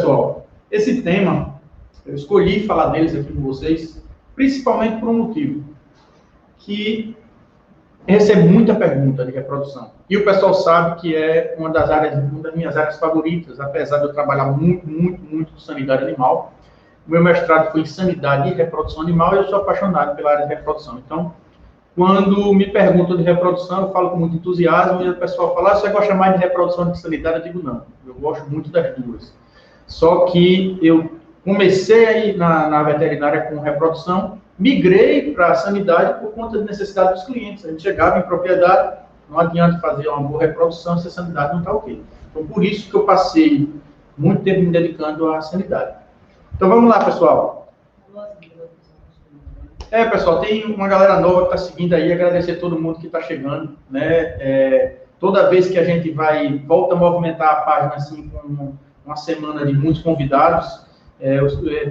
pessoal, esse tema, eu escolhi falar deles aqui com vocês, principalmente por um motivo, que recebo muita pergunta de reprodução. E o pessoal sabe que é uma das minhas áreas favoritas, apesar de eu trabalhar muito com sanidade animal. O meu mestrado foi em sanidade e reprodução animal e eu sou apaixonado pela área de reprodução. Então, quando me perguntam de reprodução, eu falo com muito entusiasmo e o pessoal fala, você gosta mais de reprodução ou de sanidade? Eu digo, não, eu gosto muito das duas. Só que eu comecei aí na veterinária com reprodução, migrei para a sanidade por conta da necessidade dos clientes. A gente chegava em propriedade, não adianta fazer uma boa reprodução se a sanidade não está ok. Então, por isso que eu passei muito tempo me dedicando à sanidade. Então, vamos lá, pessoal. Pessoal, tem uma galera nova que está seguindo aí, agradecer a todo mundo que está chegando, né? Toda vez que a gente volta a movimentar a página, assim, com uma semana de muitos convidados,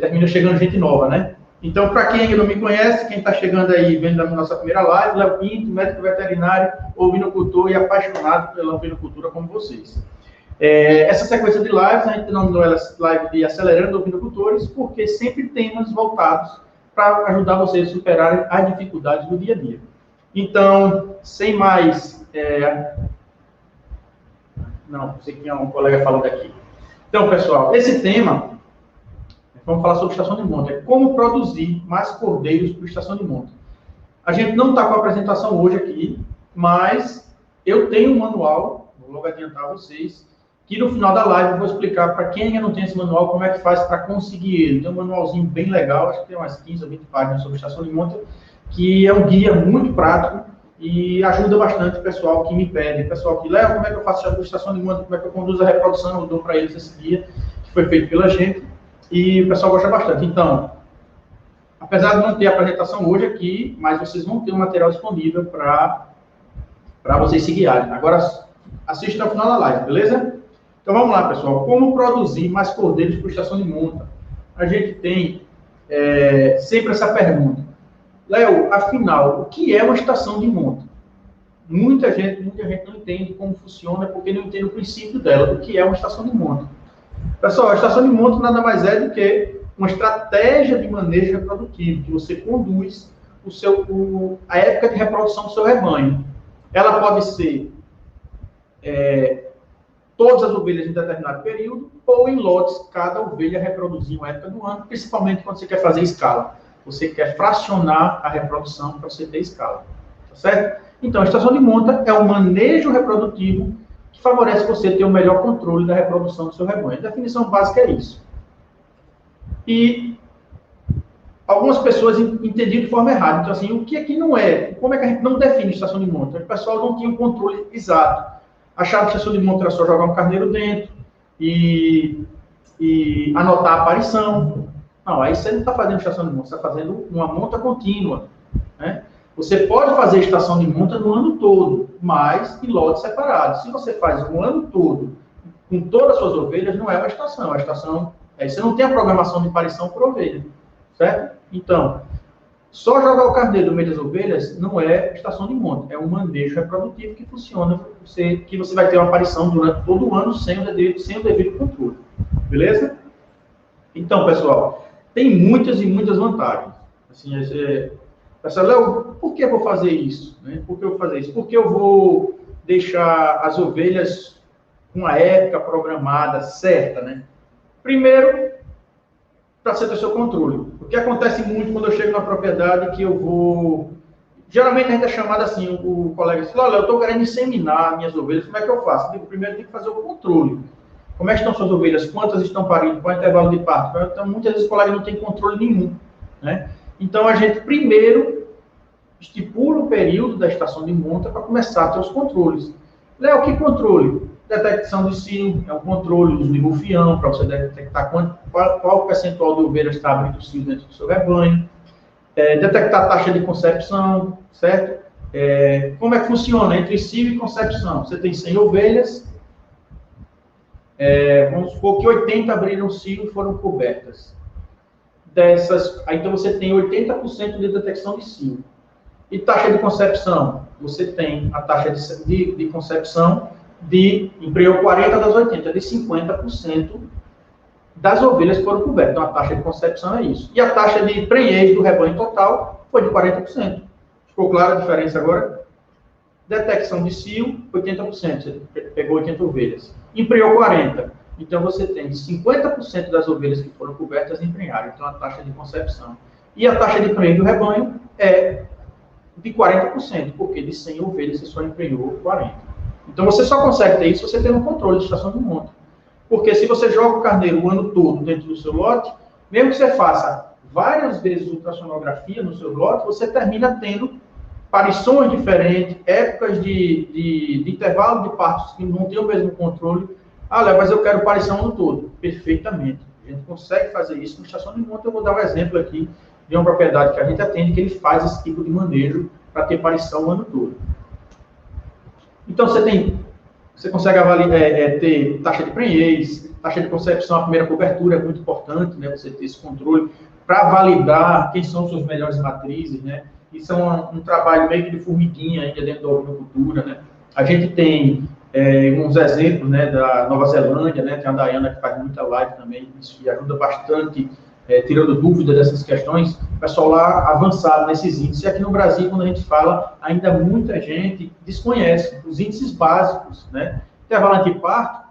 termina chegando gente nova, né? Então, para quem ainda não me conhece, quem está chegando aí, vendo a nossa primeira live, Léo Pinto, médico veterinário, ovinocultor e apaixonado pela ovinocultura como vocês. Essa sequência de lives, a gente denominou ela live de Acelerando Ovinocultores, porque sempre temas voltados para ajudar vocês a superarem as dificuldades do dia a dia. Então, sem mais... Não sei quem é um colega falando aqui. Então, pessoal, esse tema, vamos falar sobre estação de monta, é como produzir mais cordeiros para estação de monta. A gente não está com a apresentação hoje aqui, mas eu tenho um manual, vou logo adiantar a vocês, que no final da live eu vou explicar para quem ainda não tem esse manual, como é que faz para conseguir ele. Tem um manualzinho bem legal, acho que tem umas 15 ou 20 páginas sobre estação de monta, que é um guia muito prático e ajuda bastante o pessoal que me pede. O pessoal que, Léo, como é que eu faço a estação de monta, como é que eu conduzo a reprodução, eu dou para eles esse guia, que foi feito pela gente, e o pessoal gosta bastante. Então, apesar de não ter a apresentação hoje aqui, mas vocês vão ter um material disponível para vocês se guiarem. Agora, assista ao final da live, beleza? Então, vamos lá, pessoal. Como produzir mais cordeiros para estação de monta? A gente tem sempre essa pergunta. Léo, afinal, o que é uma estação de monta? Muita gente não entende como funciona, porque não entende o princípio dela, o que é uma estação de monta. Pessoal, a estação de monta nada mais é do que uma estratégia de manejo reprodutivo, que você conduz a época de reprodução do seu rebanho. Ela pode ser todas as ovelhas em determinado período, ou em lotes, cada ovelha reproduzir uma época do ano, principalmente quando você quer fazer escala. Você quer fracionar a reprodução para você ter escala. Tá certo? Então, a estação de monta é um manejo reprodutivo que favorece você ter o melhor controle da reprodução do seu rebanho. A definição básica é isso. E algumas pessoas entendiam de forma errada. Então, assim, o que aqui não é? Como é que a gente não define estação de monta? O pessoal não tinha um controle exato. Achava que a estação de monta era só jogar um carneiro dentro e anotar a aparição. Não, aí você não está fazendo estação de monta, você está fazendo uma monta contínua, né? Você pode fazer estação de monta no ano todo, mas em lotes separados. Se você faz um ano todo com todas as suas ovelhas, não é uma estação. A estação, você não tem a programação de aparição por ovelha, certo? Então, só jogar o carneiro no meio das ovelhas não é estação de monta, é um manejo reprodutivo que funciona, que você vai ter uma aparição durante todo o ano sem o devido controle. Beleza? Então, pessoal, tem muitas e muitas vantagens. Assim, pessoal, Léo, por que eu vou fazer isso? Né? Por que eu vou fazer isso? Porque eu vou deixar as ovelhas com a época programada certa, né? Primeiro, para você ter seu controle. O que acontece muito quando eu chego na propriedade que eu vou... Geralmente a gente é chamado assim, o colega diz, olha, eu estou querendo inseminar minhas ovelhas, como é que eu faço? Eu digo, primeiro tem que fazer o controle. Como é que estão suas ovelhas? Quantas estão parindo? Qual é o intervalo de parto? Então, muitas vezes o colega não tem controle nenhum, né? Então, a gente primeiro estipula o período da estação de monta para começar a ter os controles. Léo, que controle? Detecção de cio, é um controle, uso de rufião, para você detectar qual o percentual de ovelhas está abrindo cio dentro do seu rebanho. Detectar a taxa de concepção, certo? Como é que funciona entre cio e concepção? Você tem 100 ovelhas, vamos supor que 80 abriram cio e foram cobertas. Então você tem 80% de detecção de cio. E taxa de concepção? Você tem a taxa de concepção embrião 40 das 80, de 50% das ovelhas que foram cobertas. Então, a taxa de concepção é isso. E a taxa de prenhez do rebanho total foi de 40%. Ficou clara a diferença agora? Detecção de cio, 80%. Você pegou 80 ovelhas. Emprenhou 40%. Então, você tem 50% das ovelhas que foram cobertas emprenharam. Então, a taxa de concepção. E a taxa de prenhez do rebanho é de 40%, porque de 100 ovelhas você só emprenhou 40. Então, você só consegue ter isso se você tem um controle de estação de monta. Porque se você joga o carneiro o ano todo dentro do seu lote, mesmo que você faça várias vezes ultrassonografia no seu lote, você termina tendo parições diferentes, épocas de intervalo de partos que não tem o mesmo controle. Ah, Léo, mas eu quero parição o ano todo. Perfeitamente. A gente consegue fazer isso no estação de monta. Eu vou dar um exemplo aqui de uma propriedade que a gente atende, que ele faz esse tipo de manejo para ter parição o ano todo. Então, você consegue ter taxa de prenhez, taxa de concepção, a primeira cobertura é muito importante, né? Você ter esse controle para validar quem são suas melhores matrizes, né? Isso é um trabalho meio que de formiguinha ainda dentro da ovinocultura, né? A gente tem uns exemplos, né, da Nova Zelândia, né? Tem a Dayana que faz muita live também, isso ajuda bastante, tirando dúvida dessas questões, o pessoal lá avançado nesses índices. E aqui no Brasil, quando a gente fala, ainda muita gente desconhece os índices básicos, né? Intervalo antiparto,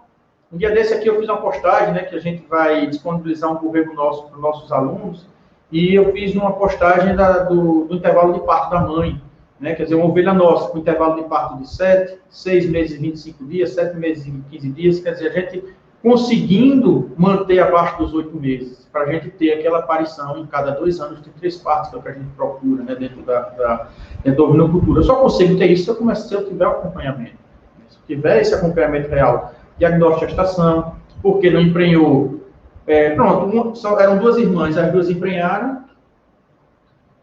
um dia desse aqui eu fiz uma postagem, né, que a gente vai disponibilizar um currículo nosso para os nossos alunos, e eu fiz uma postagem do intervalo de parto da mãe, né? Quer dizer, uma ovelha nossa com intervalo de parto de 7, 6 meses e 25 dias, 7 meses e 15 dias, quer dizer, a gente conseguindo manter abaixo dos 8 meses, para a gente ter aquela aparição em cada 2 anos de 3 partos, que é o que a gente procura, né, dentro da ovinocultura. Eu só consigo ter isso se eu tiver o acompanhamento. Se eu tiver esse acompanhamento real, diagnóstico de gestação, porque não emprenhou. Eram 2 irmãs, as 2 emprenharam,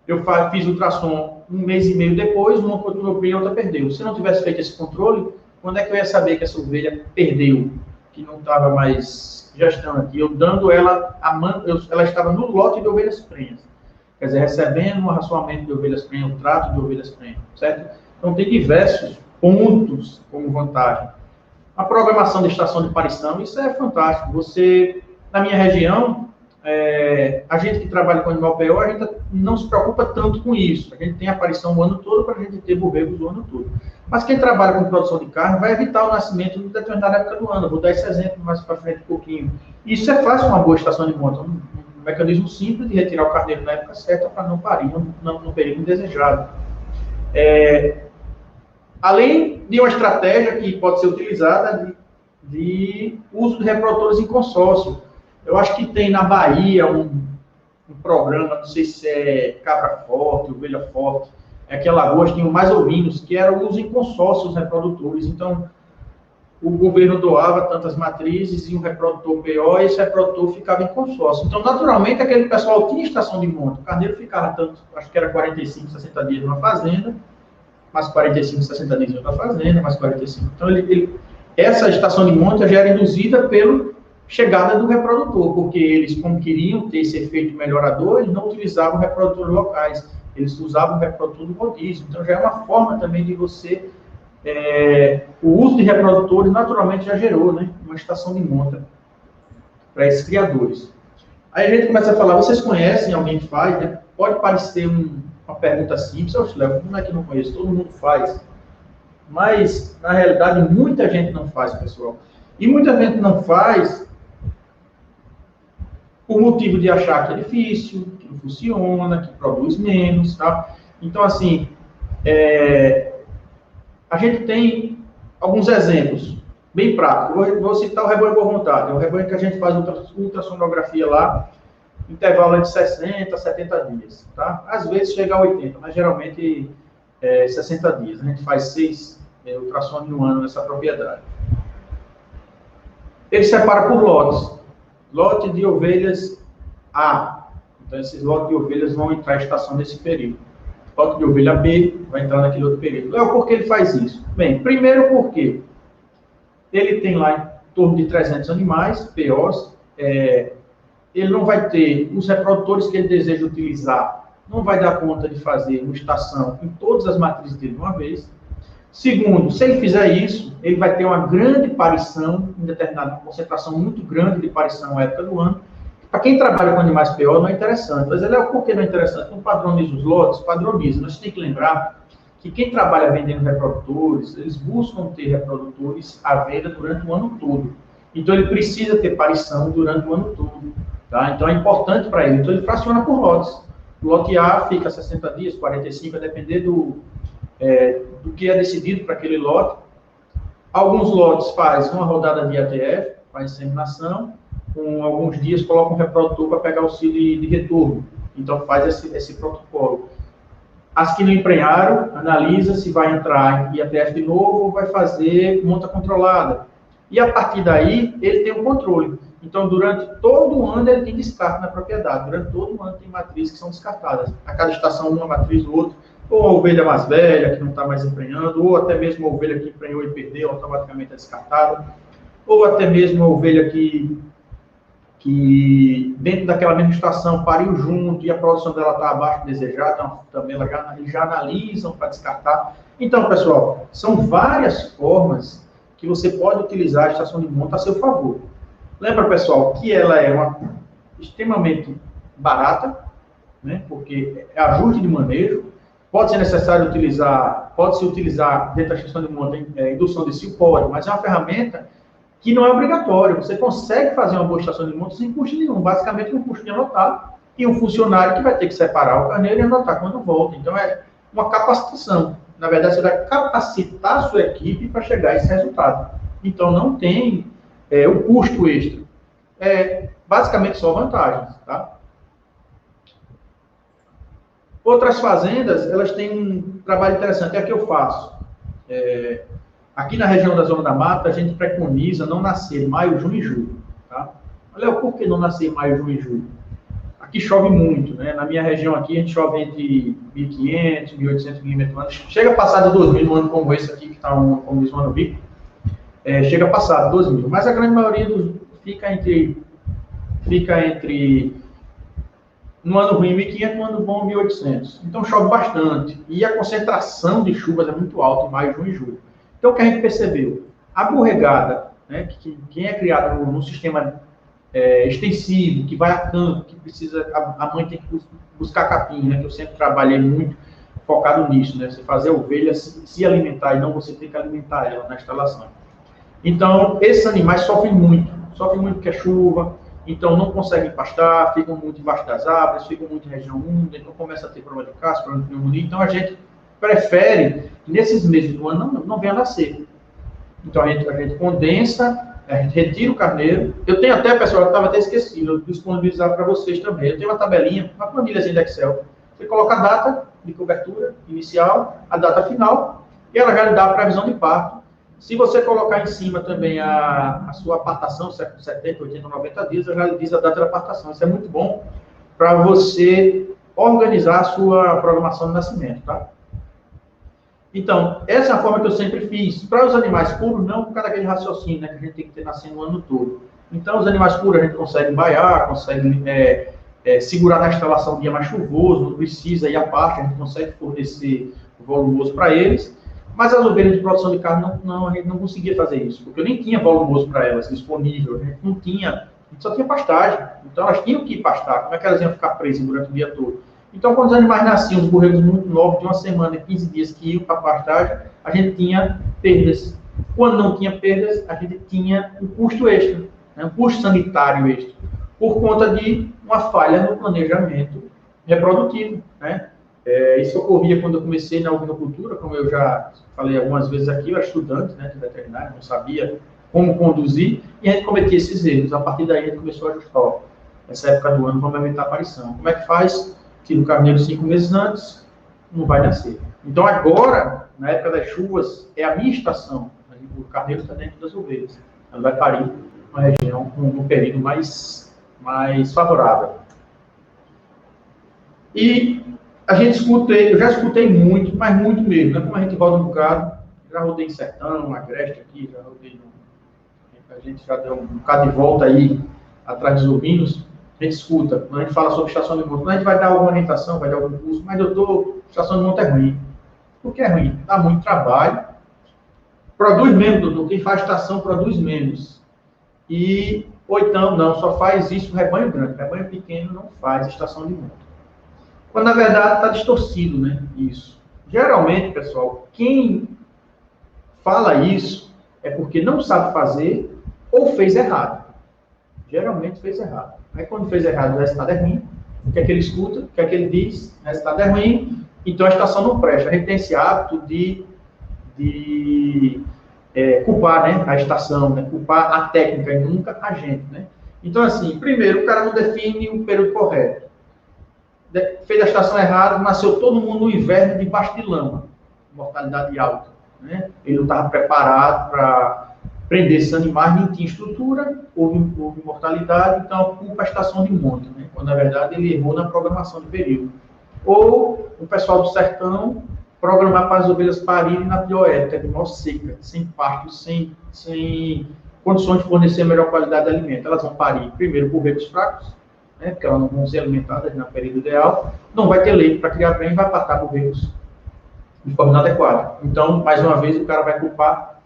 eu fiz ultrassom 1 mês e meio depois, uma continuou e a outra perdeu. Se não tivesse feito esse controle, quando é que eu ia saber que essa ovelha perdeu? Que não estava mais gestando aqui, eu dando ela, ela estava no lote de ovelhas prenhas, quer dizer, recebendo um raçoamento de ovelhas prenhas, um trato de ovelhas prenhas, certo? Então, tem diversos pontos como vantagem. A programação de estação de parição, isso é fantástico. Você, na minha região, a gente que trabalha com animal PO, a gente não se preocupa tanto com isso. A gente tem aparição o ano todo para a gente ter borregos o ano todo. Mas quem trabalha com produção de carne vai evitar o nascimento em determinada época do ano. Eu vou dar esse exemplo mais para frente um pouquinho. Isso é fácil uma boa estação de monta. Um mecanismo simples de retirar o carneiro na época certa para não parir no período indesejado. Além de uma estratégia que pode ser utilizada de uso de reprodutores em consórcio. Eu acho que tem na Bahia um programa, não sei se é cabra forte, ovelha forte, que Alagoas tinha mais ovinos, que era o uso em consórcio dos reprodutores. Então, o governo doava tantas matrizes e um reprodutor PO, e esse reprodutor ficava em consórcio. Então, naturalmente, aquele pessoal tinha estação de monta. O carneiro ficava tanto, acho que era 45, 60 dias numa fazenda, mais 45, 60 dias em outra fazenda, mais 45. Então, essa estação de monta já era induzida pela chegada do reprodutor, porque eles, como queriam ter esse efeito melhorador, eles não utilizavam reprodutores locais, eles usavam o reprodutor do rodízio. Então, já é uma forma também de você... o uso de reprodutores, naturalmente, já gerou, né, uma estação de monta para esses criadores. Aí a gente começa a falar, vocês conhecem, alguém que faz, né? Pode parecer uma pergunta simples, Léo, como é que não conheço? Todo mundo faz. Mas, na realidade, muita gente não faz, pessoal. E muita gente não faz por motivo de achar que é difícil, que não funciona, que produz menos, tá? Então, assim, a gente tem alguns exemplos bem práticos. Vou citar o rebanho Boa Vontade. É um rebanho que a gente faz ultrassonografia lá, intervalo de 60 a 70 dias, tá? Às vezes chega a 80, mas geralmente 60 dias. A gente faz 6 ultrassons no ano nessa propriedade. Ele separa por lotes. Lote de ovelhas A. Então, esses lotes de ovelhas vão entrar em estação nesse período. Lote de ovelha B vai entrar naquele outro período. Por que ele faz isso? Bem, primeiro porque ele tem lá em torno de 300 animais, POs, ele não vai ter os reprodutores que ele deseja utilizar, não vai dar conta de fazer uma estação em todas as matrizes dele de uma vez. Segundo, se ele fizer isso, ele vai ter uma grande parição, uma concentração muito grande de parição na época do ano. Para quem trabalha com animais PO, não é interessante. Mas por que não é interessante? Não padroniza os lotes, padroniza. Nós temos que lembrar que quem trabalha vendendo reprodutores, eles buscam ter reprodutores à venda durante o ano todo. Então, ele precisa ter parição durante o ano todo. Tá? Então, é importante para ele. Então, ele fraciona por lotes. O lote A fica 60 dias, 45, a depender do que é decidido para aquele lote. Alguns lotes faz uma rodada de ATF, faz inseminação, com alguns dias coloca um reprodutor para pegar auxílio de retorno. Então, faz esse protocolo. As que não emprenharam, analisa se vai entrar em IATF de novo ou vai fazer monta controlada. E a partir daí, ele tem um controle. Então, durante todo o ano, ele tem descarte na propriedade. Durante todo o ano, tem matrizes que são descartadas. A cada estação, uma matriz do outro. Ou a ovelha mais velha, que não está mais emprenhando, ou até mesmo a ovelha que emprenhou e perdeu, automaticamente é descartada. Ou até mesmo a ovelha que dentro daquela mesma estação pariu junto e a produção dela está abaixo do desejado, então, também eles já analisam para descartar. Então, pessoal, são várias formas que você pode utilizar a estação de monta a seu favor. Lembra, pessoal, que ela é extremamente barata, né, porque é ajuste de manejo, pode ser necessário utilizar, pode-se utilizar dentro da estação de monta indução de cio, pode, mas é uma ferramenta que não é obrigatório. Você consegue fazer uma boa estação de monta sem custo nenhum, basicamente um custo de anotar e um funcionário que vai ter que separar o carneiro e anotar quando volta. Então, é uma capacitação. Na verdade, você vai capacitar a sua equipe para chegar a esse resultado. Então, não tem o custo extra. É basicamente só vantagens, tá? Outras fazendas, elas têm um trabalho interessante, é o que eu faço. Aqui na região da Zona da Mata, a gente preconiza não nascer em maio, junho e julho. Tá? Olha, por que não nascer em maio, junho e julho? Aqui chove muito, né? Na minha região aqui, a gente chove entre 1.500 e 1.800 milímetros ano. Chega a passar de 2.000 num ano como esse aqui, que está como diz o ano bico. Chega a passar de 2.000. Mas a grande maioria fica entre no ano ruim 1.500, no ano bom 1.800. Então chove bastante. E a concentração de chuvas é muito alta em maio, junho e julho. Então, o que a gente percebeu? A borregada, né, quem é criado num sistema extensivo, que vai a campo, que precisa, a mãe tem que buscar capim, né, que eu sempre trabalhei muito focado nisso, né, você fazer a ovelha se alimentar e não você ter que alimentar ela na instalação. Então, esses animais sofrem muito porque é chuva, então não conseguem pastar, ficam muito embaixo das árvores, ficam muito em região úmida, então começa a ter problema de casca, problema de pneumonia, então a gente prefere que nesses meses do ano não venha nascer. Então a gente condensa, a gente retira o carneiro. Eu tenho até, pessoal, eu estava até esquecido, eu disponibilizar para vocês também. Eu tenho uma tabelinha, uma planilhazinha de Excel. Você coloca a data de cobertura inicial, a data final, e ela já lhe dá a previsão de parto. Se você colocar em cima também a sua apartação, 70, 80, 90 dias, ela já lhe diz a data da apartação. Isso é muito bom para você organizar a sua programação de nascimento, tá? Então, essa é a forma que eu sempre fiz. Para os animais puros, não por causa daquele raciocínio, né, que a gente tem que ter nascendo o ano todo. Então, os animais puros a gente consegue baiar, consegue segurar na instalação um dia mais chuvoso, não precisa ir à parte, a gente consegue fornecer volumoso para eles. Mas as ovelhas de produção de carne, a gente não conseguia fazer isso, porque eu nem tinha volumoso para elas disponível, a gente não tinha, a gente só tinha pastagem. Então, elas tinham que ir pastar, como é que elas iam ficar presas durante o dia todo? Então, quando os animais nasciam, os borregos muito novos, de uma semana, 15 dias que iam para a pastagem, a gente tinha perdas. Quando não tinha perdas, a gente tinha um custo extra, né, um custo sanitário extra, por conta de uma falha no planejamento reprodutivo. Né? Isso ocorria quando eu comecei na ovinocultura, como eu já falei algumas vezes aqui, eu era estudante, né, de veterinário, não sabia como conduzir, e a gente cometia esses erros. A partir daí, a gente começou a ajustar. Nessa época do ano, vamos aumentar a aparição. Como é que faz? Tira o carneiro 5 meses antes, não vai nascer. Então, agora, na época das chuvas, é a minha estação. O carneiro está dentro das ovelhas. Ela vai parir uma região com um período mais favorável. E eu já escutei muito, mas muito mesmo, né? Como a gente roda um bocado, já rodei em Sertão, Agreste aqui, já rodei a gente já deu um bocado de volta aí atrás dos ovinos. A gente escuta, quando a gente fala sobre estação de monta, quando a gente vai dar alguma orientação, vai dar algum curso, mas doutor, estação de monta é ruim. Por que é ruim? Dá muito trabalho Produz menos, Dudu. Quem faz estação produz menos. Ou então, não, só faz isso rebanho grande. Rebanho pequeno não faz estação de monta. Quando, na verdade, está distorcido, né? Isso. Geralmente, pessoal, quem fala isso é porque não sabe fazer ou fez errado. Geralmente fez errado. Aí, quando fez errado, o resultado é ruim. O que é que ele escuta? O que é que ele diz? O resultado é ruim. Então, a estação não presta. A gente tem esse hábito de culpar, né, a estação, né, culpar a técnica e nunca a gente, né? Então, assim, primeiro, o cara não define o período correto. Fez a estação errada, nasceu todo mundo no inverno debaixo de lama, mortalidade alta, né? Ele não estava preparado para prender esses animais, nem tinha estrutura, houve mortalidade, então culpa a estação de monta, né? Quando, na verdade, ele errou na programação de período. Ou o pessoal do sertão programar para as ovelhas parirem na pior época, de maior seca, sem pasto, sem condições de fornecer a melhor qualidade de alimento. Elas vão parir primeiro por recursos fracos, né, porque elas não vão ser alimentadas no período ideal, não vai ter leite para criar bem, vai patar por recursos de forma inadequada. Então, mais uma vez, o cara vai culpar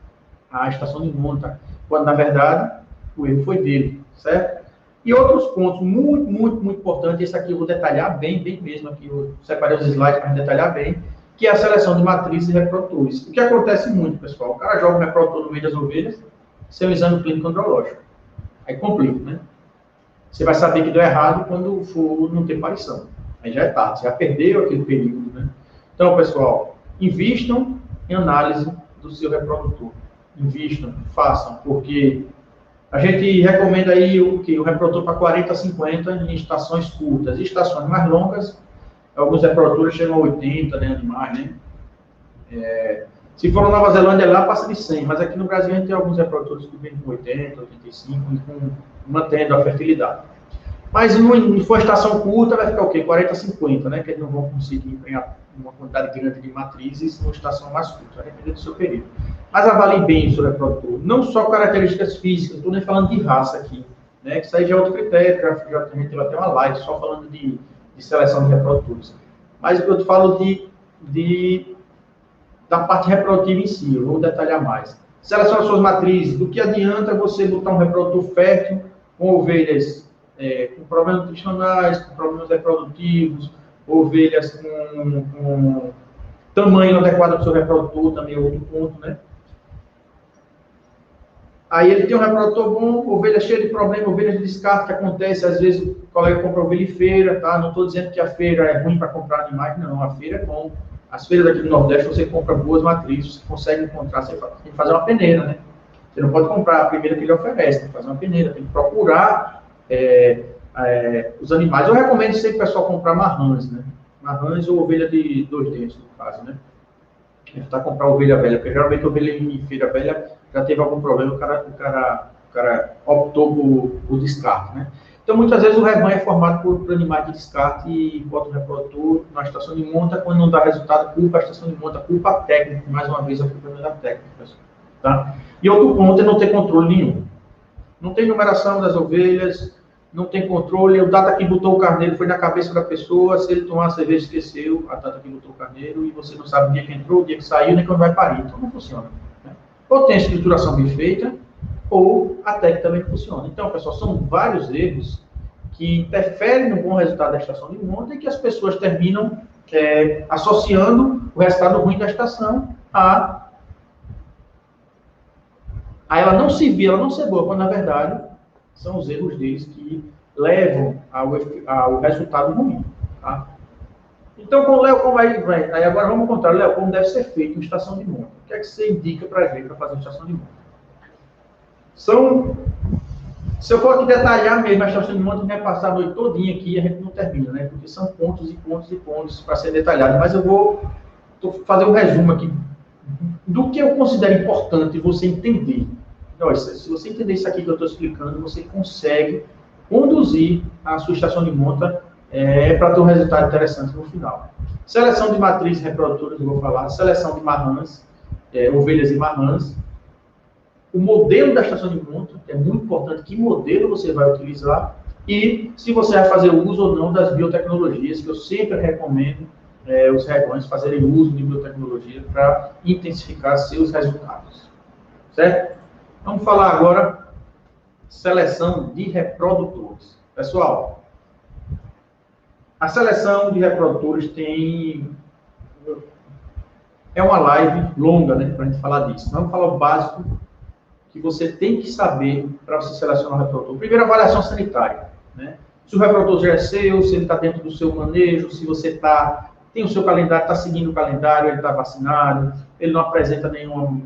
a estação de monta, quando, na verdade, o erro foi dele, certo? E outros pontos muito, muito, muito importantes, esse aqui eu vou detalhar bem mesmo, aqui eu separei os slides para detalhar bem, que é a seleção de matrizes e reprodutores. O que acontece muito, pessoal, o cara joga o reprodutor no meio das ovelhas, sem o exame clínico andrológico. Aí complica, né? Você vai saber que deu errado quando for não ter aparição. Aí já é tarde, você já perdeu aquele período, né? Então, pessoal, invistam em análise do seu reprodutor. Invistam, façam, porque a gente recomenda aí o reprodutor para 40 a 50 em estações curtas. E estações mais longas, alguns reprodutores chegam a 80, né, animais, né? Se for na Nova Zelândia, lá passa de 100, mas aqui no Brasil a gente tem alguns reprodutores que vêm com 80, 85, mantendo a fertilidade. Mas se for estação curta, vai ficar o quê? 40, 50, né? Que eles não vão conseguir empenhar uma quantidade grande de matrizes numa estação mais curta, vai depender do seu período. Mas avalie bem o seu reprodutor, não só características físicas, não estou nem falando de raça aqui, né? Que isso aí já é outro critério, já a gente teve até uma live só falando de seleção de reprodutores. Mas eu te falo da parte reprodutiva em si, eu vou detalhar mais. Selecione suas matrizes. Do que adianta você botar um reprodutor fértil com ovelhas com problemas nutricionais, com problemas reprodutivos, ovelhas com tamanho adequado para o seu reprodutor, também é outro ponto, né? Aí ele tem um reprodutor bom, ovelha cheia de problema, ovelha de descarte, que acontece, às vezes o colega compra ovelha em feira, tá? Não estou dizendo que a feira é ruim para comprar animais, não, a feira é bom. As feiras aqui do Nordeste, você compra boas matrizes, você consegue encontrar, você tem que fazer uma peneira, né? Você não pode comprar a primeira que ele oferece, tem que fazer uma peneira, tem que procurar os animais. Eu recomendo sempre o pessoal comprar marrãs, né? Marrãs ou ovelha de 2 dentes, no caso, né? Tentar comprar ovelha velha, porque geralmente ovelha em feira velha já teve algum problema, o cara optou por descarte, né? Então, muitas vezes o rebanho é formado por animais de descarte e bota o reprodutor na estação de monta, quando não dá resultado, culpa a estação de monta, culpa a técnica, mais uma vez a culpa é da técnica, pessoal, tá? E outro ponto é não ter controle nenhum. Não tem numeração das ovelhas, não tem controle, o data que botou o carneiro foi na cabeça da pessoa, se ele tomar a cerveja, esqueceu a data que botou o carneiro, e você não sabe o dia que entrou, o dia que saiu, nem quando vai parir, então não funciona, né? Ou tem a escrituração bem feita, ou a técnica também funciona. Então, pessoal, são vários erros que interferem no bom resultado da estação de monta e que as pessoas terminam associando o resultado ruim da estação a ela não servir, ela não ser boa, quando na verdade são os erros deles que levam ao resultado ruim, tá? Então, com o Léo, como aí agora vamos contar, Léo, como deve ser feito uma estação de monta. O que é que você indica para a gente para fazer uma estação de monta? Se eu for aqui detalhar mesmo a estação de monta, a gente vai passar a noite todinha aqui e a gente não termina, né? Porque são pontos e pontos e pontos para ser detalhado. Mas eu vou fazer um resumo aqui do que eu considero importante você entender. Então, se você entender isso aqui que eu estou explicando, você consegue conduzir a sua estação de monta para ter um resultado interessante no final. Seleção de matrizes reprodutoras, eu vou falar. Seleção de marrãs, ovelhas e marrãs. O modelo da estação de monta, é muito importante que modelo você vai utilizar e se você vai fazer uso ou não das biotecnologias, que eu sempre recomendo os rebanhos fazerem uso de biotecnologia para intensificar seus resultados. certo? Vamos falar agora seleção de reprodutores. Pessoal, a seleção de reprodutores é uma live longa, né, para a gente falar disso. Vamos falar o básico que você tem que saber para você selecionar o reprodutor. Primeiro, avaliação sanitária, né? Se o reprodutor já é seu, se ele está dentro do seu manejo, se você tem o seu calendário, está seguindo o calendário, ele está vacinado, ele não apresenta nenhum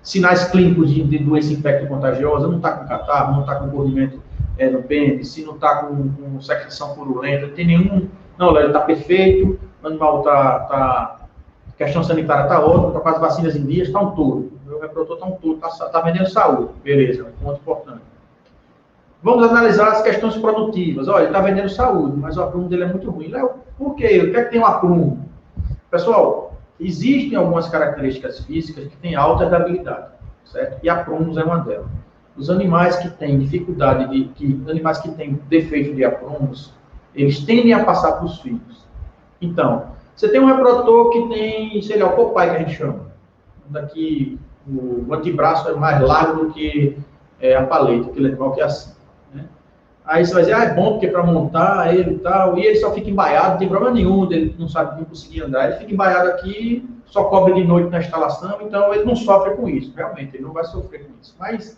sinais clínicos de doença infecto-contagiosa, não está com catarro, não está com corrimento no pênis, se não está com secreção purulenta, não tem nenhum... Não, ele está perfeito, o animal está... questão sanitária está ótima, está com as vacinas em dias, está um touro. O meu reprodutor está um touro, está vendendo saúde. Beleza, um ponto importante. Vamos analisar as questões produtivas. Olha, ele está vendendo saúde, mas o aprumo dele é muito ruim. Léo, por quê? O que é que tem um aprumo? Pessoal, existem algumas características físicas que têm alta herdabilidade, certo? E aprumos é uma delas. Os animais que têm dificuldade animais que têm defeito de aprumos, eles tendem a passar para os filhos. Então, você tem um reprodutor que tem, sei lá, o copai que a gente chama. Daqui, o antebraço é mais largo do que a paleta, aquele animal que é assim. Né? Aí você vai dizer, é bom porque para montar ele e tal, e ele só fica embaiado, não tem problema nenhum, ele não sabe nem conseguir andar, ele fica embaiado aqui, só cobre de noite na instalação, então ele não sofre com isso, realmente, ele não vai sofrer com isso. Mas,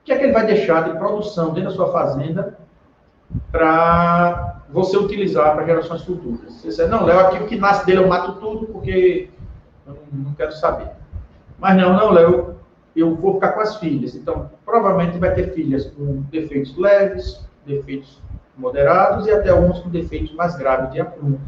o que é que ele vai deixar de produção dentro da sua fazenda para você utilizar para gerações futuras? Você diz, não, Léo, aquilo que nasce dele eu mato tudo porque eu não quero saber. Mas não, Léo, eu vou ficar com as filhas. Então, provavelmente vai ter filhas com defeitos leves, defeitos moderados e até alguns com defeitos mais graves de aprumo.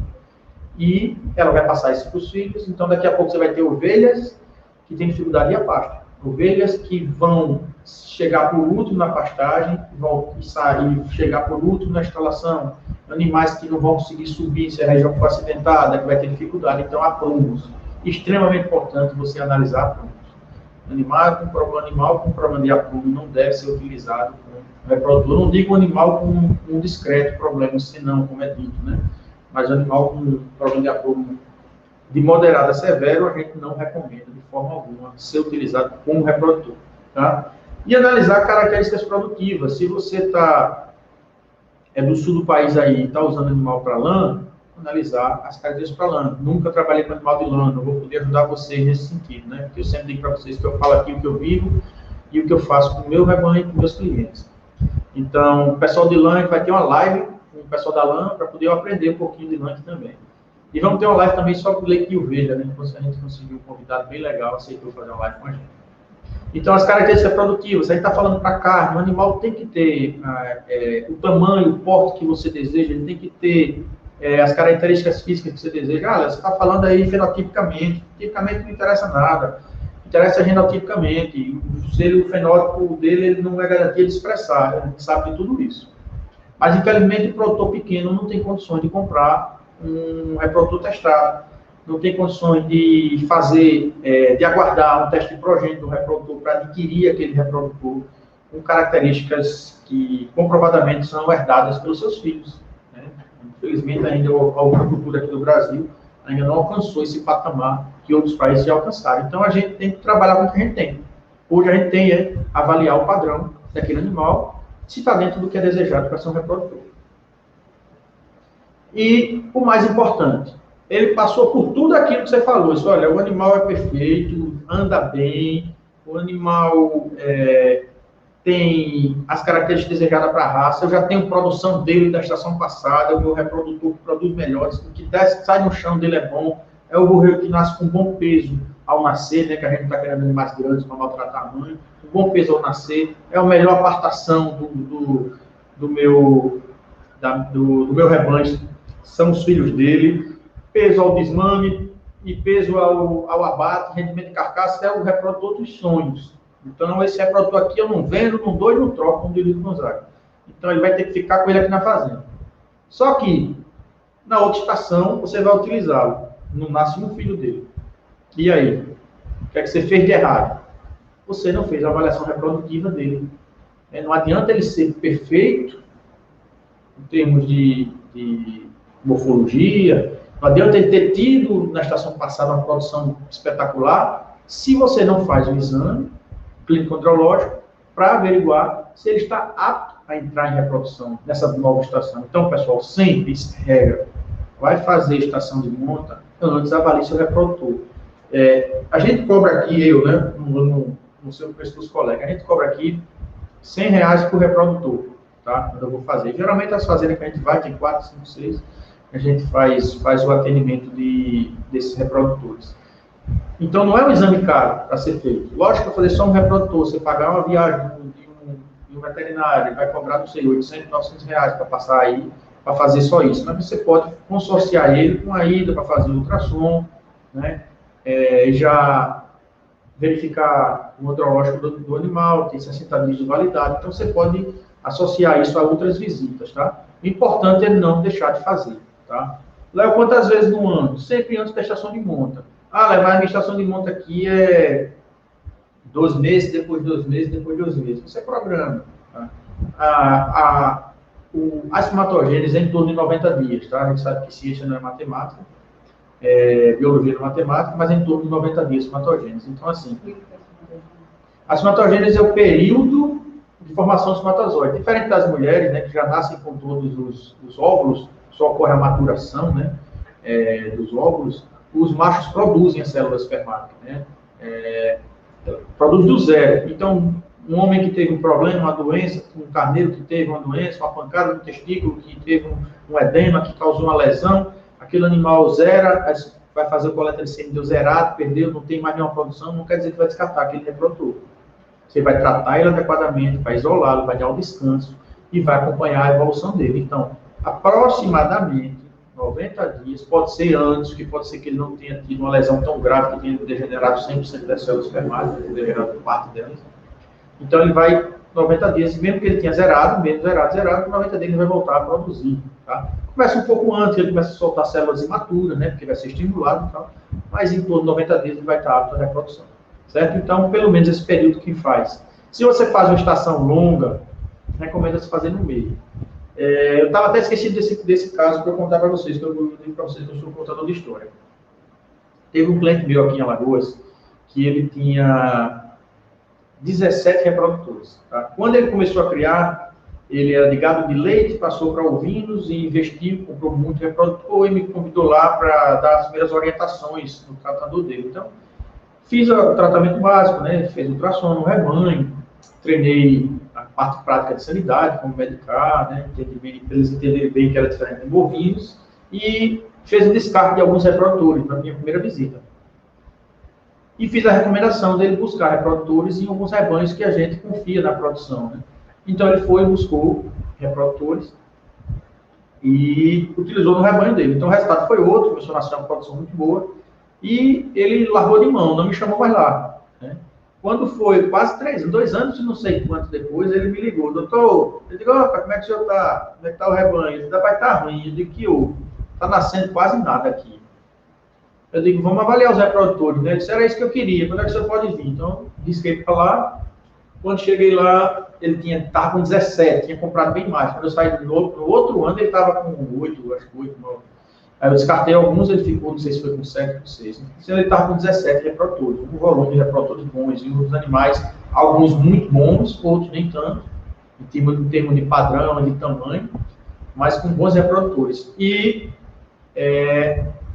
E ela vai passar isso para os filhos. Então, daqui a pouco você vai ter ovelhas que têm dificuldade de pasto. Ovelhas que vão chegar por último na pastagem, vão sair, chegar por último na instalação, animais que não vão conseguir subir se a região for acidentada, que vai ter dificuldade. Então, aprumos. Extremamente importante você analisar aprumos. Animal com problema de aprumo não deve ser utilizado como reprodutor. Eu não digo animal com um discreto problema, senão, como é dito, né? Mas animal com problema de aprumo de moderado a severo, a gente não recomenda de forma alguma ser utilizado como reprodutor, tá? E analisar características produtivas. Se você é do sul do país aí e está usando animal para lã, analisar as características para lã. Nunca trabalhei com animal de lã, não vou poder ajudar vocês nesse sentido, né? Porque eu sempre digo para vocês que eu falo aqui o que eu vivo e o que eu faço com o meu rebanho e com meus clientes. Então, o pessoal de lã vai ter uma live com o pessoal da lã para poder aprender um pouquinho de lã aqui também. E vamos ter uma live também só com leite de ovelha, né? Então, a gente conseguiu um convidado bem legal, aceitou fazer uma live com a gente. Então, as características produtivas, a gente está falando para carne, o animal tem que ter o tamanho, o porte que você deseja, ele tem que ter as características físicas que você deseja. Você está falando aí fenotipicamente, tipicamente não interessa nada, interessa genotipicamente. O fenótipo dele ele não é garantia de expressar, a gente sabe de tudo isso. Mas, infelizmente, o produtor pequeno não tem condições de comprar um reprodutor testado, não tem condições de fazer, de aguardar um teste de progênito do reprodutor para adquirir aquele reprodutor com características que comprovadamente são herdadas pelos seus filhos. Né? Infelizmente, ainda a agricultura aqui do Brasil ainda não alcançou esse patamar que outros países já alcançaram. Então, a gente tem que trabalhar com o que a gente tem. Hoje, a gente tem é avaliar o padrão daquele animal, se está dentro do que é desejado para ser um reprodutor. E o mais importante, ele passou por tudo aquilo que você falou. Isso, olha, o animal é perfeito, anda bem, o animal tem as características desejadas para a raça, eu já tenho produção dele da estação passada, o meu reprodutor que produz melhores, o que sai no chão dele é bom, é o borrego que nasce com bom peso ao nascer, né, que a gente não está querendo animais grandes para maltratar a mãe, um bom peso ao nascer, é a melhor apartação do meu rebanho, são os filhos dele, peso ao desmame e peso ao abate, rendimento de carcaça, é o reprodutor dos sonhos. Então, esse reprodutor aqui eu não vendo, não dou e não troco, como diria o Gonzaga. Então, ele vai ter que ficar com ele aqui na fazenda. Só que, na outra estação, você vai utilizá-lo. Não nasce um filho dele. E aí? O que é que você fez de errado? Você não fez a avaliação reprodutiva dele. Não adianta ele ser perfeito, em termos de morfologia, não adianta ele ter tido, na estação passada, uma produção espetacular, se você não faz o exame clínico andrológico para averiguar se ele está apto a entrar em reprodução nessa nova estação. Então, pessoal, sempre, regra, vai fazer estação de monta, antes avalie seu reprodutor. A gente cobra aqui, né, no seu preço dos colegas, a gente cobra aqui R$100 por reprodutor, tá? Quando eu vou fazer. Geralmente as fazendas que a gente vai, tem 4, 5, 6, a gente faz o atendimento desses reprodutores. Então, não é um exame caro para ser feito. Lógico que fazer só um reprodutor, você pagar uma viagem de um veterinário, vai cobrar, não sei, R$800, R$900 para passar aí, para fazer só isso. Mas você pode consorciar ele com a ida para fazer ultrassom, né? Já verificar o andrológico do animal, tem 60 dias de validade, então você pode associar isso a outras visitas, tá? O importante é não deixar de fazer, tá? Léo, quantas vezes no ano? Sempre antes da estação de monta. Léo, mas a minha estação de monta aqui é 2 meses, depois 2 meses, depois 2 meses. Você programa, tá? A espermatogênese é em torno de 90 dias, tá? A gente sabe que ciência não é matemática, biologia não é matemática, mas é em torno de 90 dias a espermatogênese. Então, assim, a espermatogênese é o período de formação do espermatozoide. Diferente das mulheres, né, que já nascem com todos os óvulos, só ocorre a maturação, né, dos óvulos, os machos produzem as células espermáticas, né, produz do zero. Então, um homem que teve um problema, uma doença, um carneiro que teve uma doença, uma pancada no testículo, que teve um edema, que causou uma lesão, aquele animal zera, vai fazer o coleta de sêmen, deu zerado, perdeu, não tem mais nenhuma produção, não quer dizer que vai descartar aquele reprodutor. Você vai tratar ele adequadamente, vai isolá-lo, vai dar um descanso e vai acompanhar a evolução dele. Então, aproximadamente 90 dias, pode ser antes, que pode ser que ele não tenha tido uma lesão tão grave que tenha degenerado 100% das células espermáticas, degenerado parte delas. Então, ele vai 90 dias, mesmo que ele tenha zerado, 90 dias ele vai voltar a produzir, tá? Começa um pouco antes, ele começa a soltar células imaturas, né, porque vai ser estimulado e tal, mas em torno de 90 dias ele vai estar apto à reprodução, certo? Então, pelo menos esse período que faz. Se você faz uma estação longa, recomenda-se fazer no meio. Eu estava até esquecido desse caso para eu contar para vocês, que eu digo para vocês que eu sou contador de história. Teve um cliente meu aqui em Alagoas, que ele tinha 17 reprodutores. Tá? Quando ele começou a criar, ele era de gado de leite, passou para ovinos e investiu, comprou muito reprodutor e me convidou lá para dar as primeiras orientações no tratador dele. Então, fiz o tratamento básico, né? Fez ultrassom no rebanho, treinei a parte prática de sanidade, como medicar, né? Eles entenderem bem que era diferente de bovinos, e fez o descarte de alguns reprodutores na minha primeira visita. E fiz a recomendação dele buscar reprodutores em alguns rebanhos que a gente confia na produção, né? Então ele foi e buscou reprodutores e utilizou no rebanho dele. Então o resultado foi outro, começou a nascer uma produção muito boa, e ele largou de mão, não me chamou mais lá, né? Quando foi quase 2 anos, não sei quanto depois, ele me ligou: doutor, eu digo, opa, como é que o senhor está? Como é que está o rebanho? Ele vai estar ruim. Eu digo, que houve? Está nascendo quase nada aqui. Eu digo, vamos avaliar os reprodutores, né? Ele disse, era isso que eu queria, quando é que o senhor pode vir? Então, risquei para lá. Quando cheguei lá, ele estava com 17, tinha comprado bem mais. Quando eu saí no outro ano, ele estava com 8, acho que 8, 9. Aí eu descartei alguns, ele ficou, não sei se foi com 7 ou 6. Então, ele estava com 17 reprodutores, um volume de reprodutores bons, e os animais, alguns muito bons, outros nem tanto, em termos de padrão, de tamanho, mas com bons reprodutores. E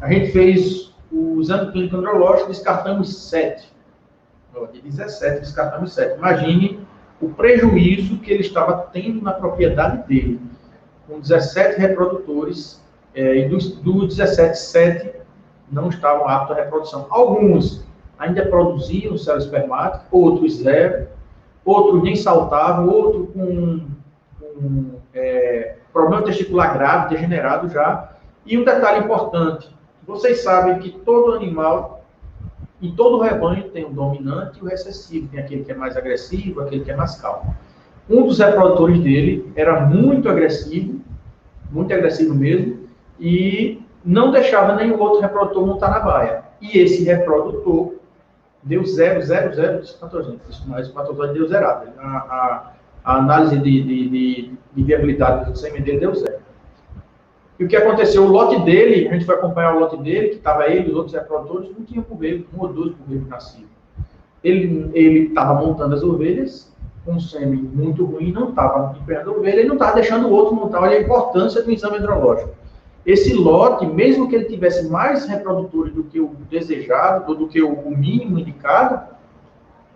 a gente fez o exame clínico andrológico, descartamos 7. De 17, descartamos 7. Imagine o prejuízo que ele estava tendo na propriedade dele. Com 17 reprodutores, e dos 17, 7 não estavam aptos à reprodução. Alguns ainda produziam células espermáticas, outros zero, outros nem saltavam, outro com problema testicular grave, degenerado já. E um detalhe importante, vocês sabem que todo animal, em todo rebanho, tem o dominante e o recessivo. Tem aquele que é mais agressivo, aquele que é mais calmo. Um dos reprodutores dele era muito agressivo mesmo, e não deixava nenhum outro reprodutor montar na baia. E esse reprodutor deu 0, 0, 0 de espermatozoide. O espermatozoide deu zerado. A análise de viabilidade do sêmen dele deu 0. E o que aconteceu? O lote dele, a gente foi acompanhar o lote dele, que estava ele e os outros reprodutores, não tinha pubego, 1 ou 2 pubegos nascidos. ele estava montando as ovelhas, um sêmen muito ruim, não estava emprenhando a ovelha, e não estava deixando o outro montar. Olha a importância do exame hidrológico. Esse lote, mesmo que ele tivesse mais reprodutores do que o desejado, do que o mínimo indicado,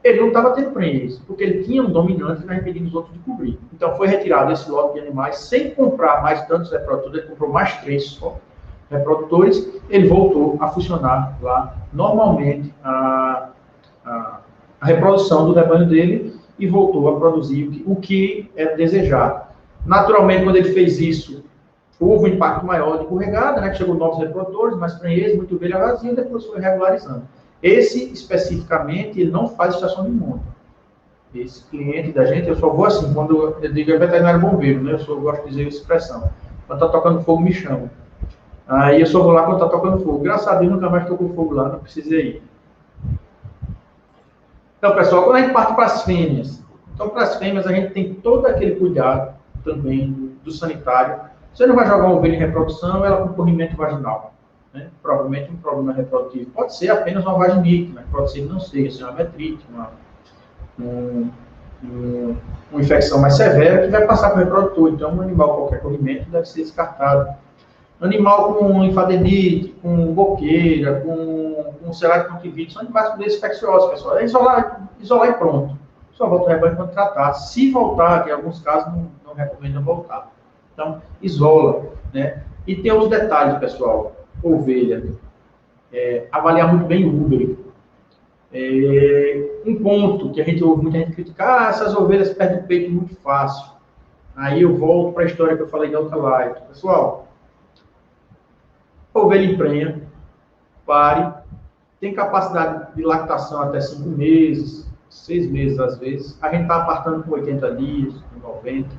ele não estava tendo prenhez, porque ele tinha um dominante que estava impedindo os outros de cobrir. Então, foi retirado esse lote de animais sem comprar mais tantos reprodutores, ele comprou mais 3 só reprodutores, ele voltou a funcionar lá normalmente a reprodução do rebanho dele e voltou a produzir o que é desejado. Naturalmente, quando ele fez isso, houve um impacto maior de escorregada, né? Chegou novos reprodutores, mais prenhez, muito ovelha vazia, depois foi regularizando. Esse, especificamente, ele não faz estação de monta. Esse cliente da gente, eu só vou assim, quando eu digo é veterinário bombeiro, né? Eu gosto de dizer essa expressão. Quando está tocando fogo, me chama. Aí eu só vou lá quando está tocando fogo. Graças a Deus, nunca mais tocou fogo lá, não precisei ir. Então, pessoal, quando a gente parte para as fêmeas, então, para as fêmeas, a gente tem todo aquele cuidado também do sanitário. Você não vai jogar uma ovelha em reprodução, ela com corrimento vaginal. Né? Provavelmente um problema reprodutivo. Pode ser apenas uma vaginite, mas pode ser que não seja, uma metrite, uma infecção mais severa que vai passar para o reprodutor. Então, um animal com qualquer corrimento deve ser descartado. Animal com linfadenite, com boqueira, com ceratoconjuntivite, são animais com doenças infecciosas, pessoal. É isolar e pronto. Só volta o rebanho quando tratar. Se voltar, que em alguns casos não recomenda voltar. Então, isola, né? E tem outros detalhes, pessoal. Ovelha. Avaliar muito bem o úbero. Um ponto que a gente ouve muita gente criticar, essas ovelhas perdem o peito muito fácil. Aí eu volto para a história que eu falei da outra live. Pessoal, a ovelha emprenha, pare, tem capacidade de lactação até 5 meses, 6 meses às vezes. A gente está apartando com 80 dias, 90,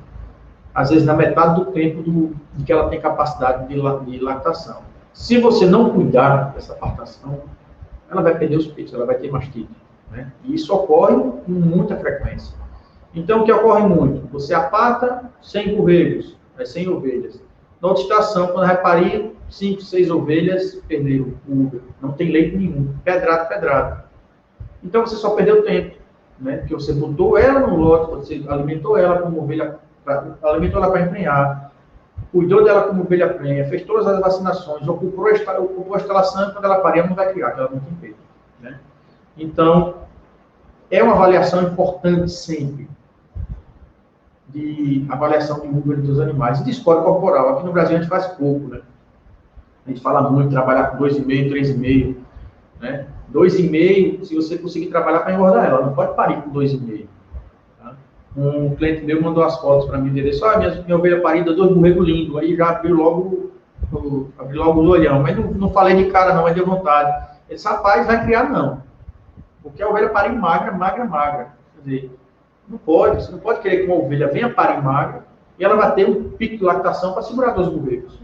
às vezes na metade do tempo de que ela tem capacidade de lactação. Se você não cuidar dessa apartação, ela vai perder os peitos, ela vai ter mastite. Né? E isso ocorre com muita frequência. Então, o que ocorre muito? Você aparta 100 correios, 100 ovelhas. Na outra estação, quando vai parir, 5, 6 ovelhas perderam o útero. Não tem leite nenhum. Pedrado. Então, você só perdeu tempo. Né? Porque você botou ela no lote, você alimentou ela como ovelha, alimentou ela para emprenhar, cuidou dela como ovelha prenha, fez todas as vacinações, ocupou a instalação, e quando ela parir, ela não vai criar, porque ela não tem peito. Né? Então, é uma avaliação importante sempre, de avaliação de úbero dos animais e de score corporal. Aqui no Brasil a gente faz pouco, né? A gente fala muito, trabalhar com 2,5, 3,5, né? 2,5, se você conseguir trabalhar para engordar ela, não pode parir com 2,5. Tá? Um cliente meu mandou as fotos para mim, dele, só minha ovelha parida, 2 borregos lindos, aí já abriu logo o olhão, mas não falei de cara não, mas deu vontade. Esse rapaz vai criar não, porque a ovelha parir magra. Quer dizer, você não pode querer que uma ovelha venha parir magra e ela vai ter um pico de lactação para segurar 2 borregos.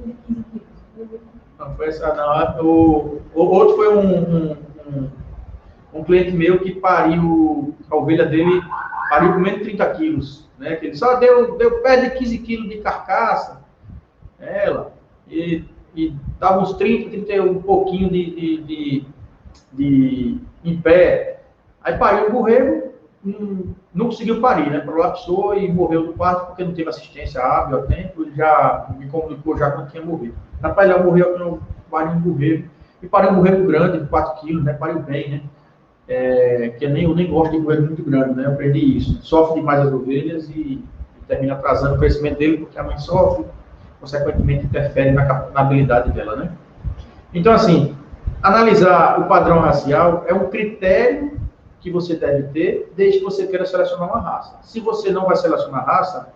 Não, foi essa, não. O outro foi um cliente meu que pariu, a ovelha dele pariu com menos de 30 quilos, né? Que ele só deu perto de 15 quilos de carcaça, ela, e dava uns 30 e um pouquinho em pé. Aí pariu o borrego, não conseguiu parir, né? Prolapsou e morreu do parto porque não teve assistência hábil a tempo, ele já me comunicou já quando tinha morrido. Rapaz, ele morreu porque não pariu um borrego. E pariu um borrego grande, de 4 quilos, né? Pariu bem, né? Que eu nem gosto de borrego muito grande, né? Eu aprendi isso. Sofre demais as ovelhas e termina atrasando o crescimento dele porque a mãe sofre, consequentemente interfere na habilidade dela, né? Então, assim, analisar o padrão racial é um critério que você deve ter, desde que você queira selecionar uma raça. Se você não vai selecionar raça,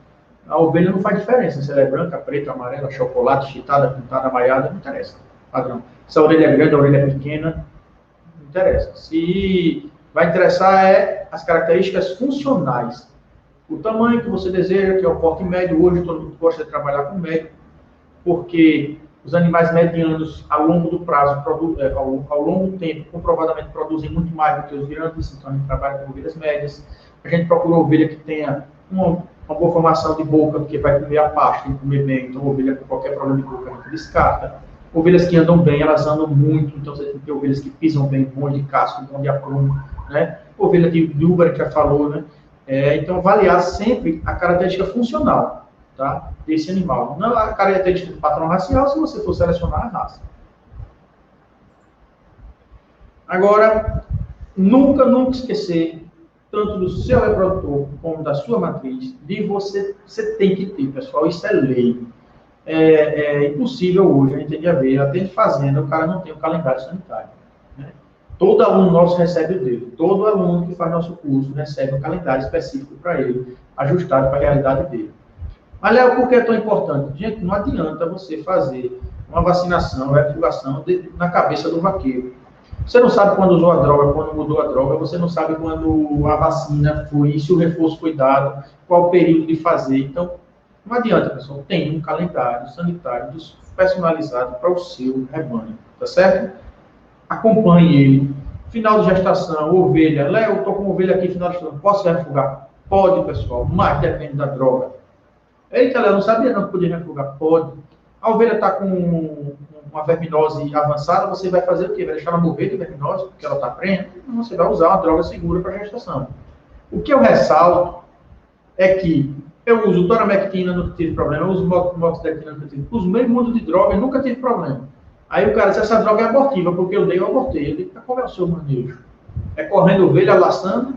a ovelha não faz diferença. Se ela é branca, preta, amarela, chocolate, chitada, pintada, maiada, não interessa. Padrão. Se a orelha é grande, a orelha é pequena, não interessa. Se vai interessar é as características funcionais. O tamanho que você deseja, que é o porte médio. Hoje todo mundo gosta de trabalhar com médio, porque os animais medianos, ao longo do prazo, ao longo do tempo, comprovadamente produzem muito mais do que os grandes, então a gente trabalha com ovelhas médias. A gente procura uma ovelha que tenha uma boa formação de boca, porque vai comer a pasta, tem que comer bem, então ovelha com qualquer problema de boca a gente descarta. Ovelhas que andam bem, elas andam muito, então você tem que ter ovelhas que pisam bem, bom de casco, bom de aprumo, né? ovelha de Uber, que já falou, né? Então, avaliar sempre a característica funcional, tá? Desse animal. Não a característica do padrão racial, se você for selecionar a raça. Agora, nunca esquecer, tanto do seu reprodutor como da sua matriz, de você tem que ter, pessoal, isso é lei. É impossível hoje, a gente tem que ver, até de fazenda, o cara não tem o calendário sanitário. Né? Todo aluno nosso recebe o dele. Todo aluno que faz nosso curso recebe um calendário específico para ele, ajustado para a realidade dele. Mas, Léo, por que é tão importante? Gente, não adianta você fazer uma vacinação, uma divulgação na cabeça do vaqueiro. Você não sabe quando usou a droga, quando mudou a droga, você não sabe quando a vacina foi, se o reforço foi dado, qual o período de fazer. Então, não adianta, pessoal, tem um calendário sanitário personalizado para o seu rebanho, tá certo? Acompanhe ele. Final de gestação, ovelha. Léo, eu estou com ovelha aqui, final de gestação, posso refugar? Pode, pessoal, mas depende da droga. Eita, Léo, não sabia não que podia refugar? Pode. A ovelha está com uma verminose avançada, você vai fazer o quê? Vai deixar ela morrer de verminose, porque ela está prenha? Não, você vai usar uma droga segura para gestação. O que eu ressalto é que eu uso toramectina, nunca tive problema, eu uso moxidectina, nunca tive. Uso meio mundo de droga, nunca tive problema. Aí o cara diz, essa droga é abortiva, porque eu dei, eu abortei. Eu digo, qual é o seu manejo? É correndo ovelha, laçando,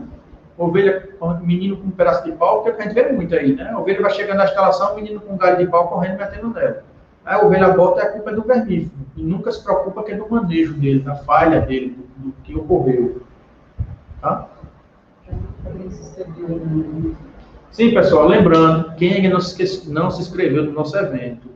ovelha, menino com um pedaço de pau, que a gente vê muito aí, né? A ovelha vai chegando na instalação, o menino com um galho de pau correndo e metendo nela. Aí a ovelha aborta é a culpa do vermífugo. E nunca se preocupa que é do manejo dele, da falha dele, do que ocorreu. Tá? Sim, pessoal, lembrando, quem ainda não se inscreveu no nosso evento,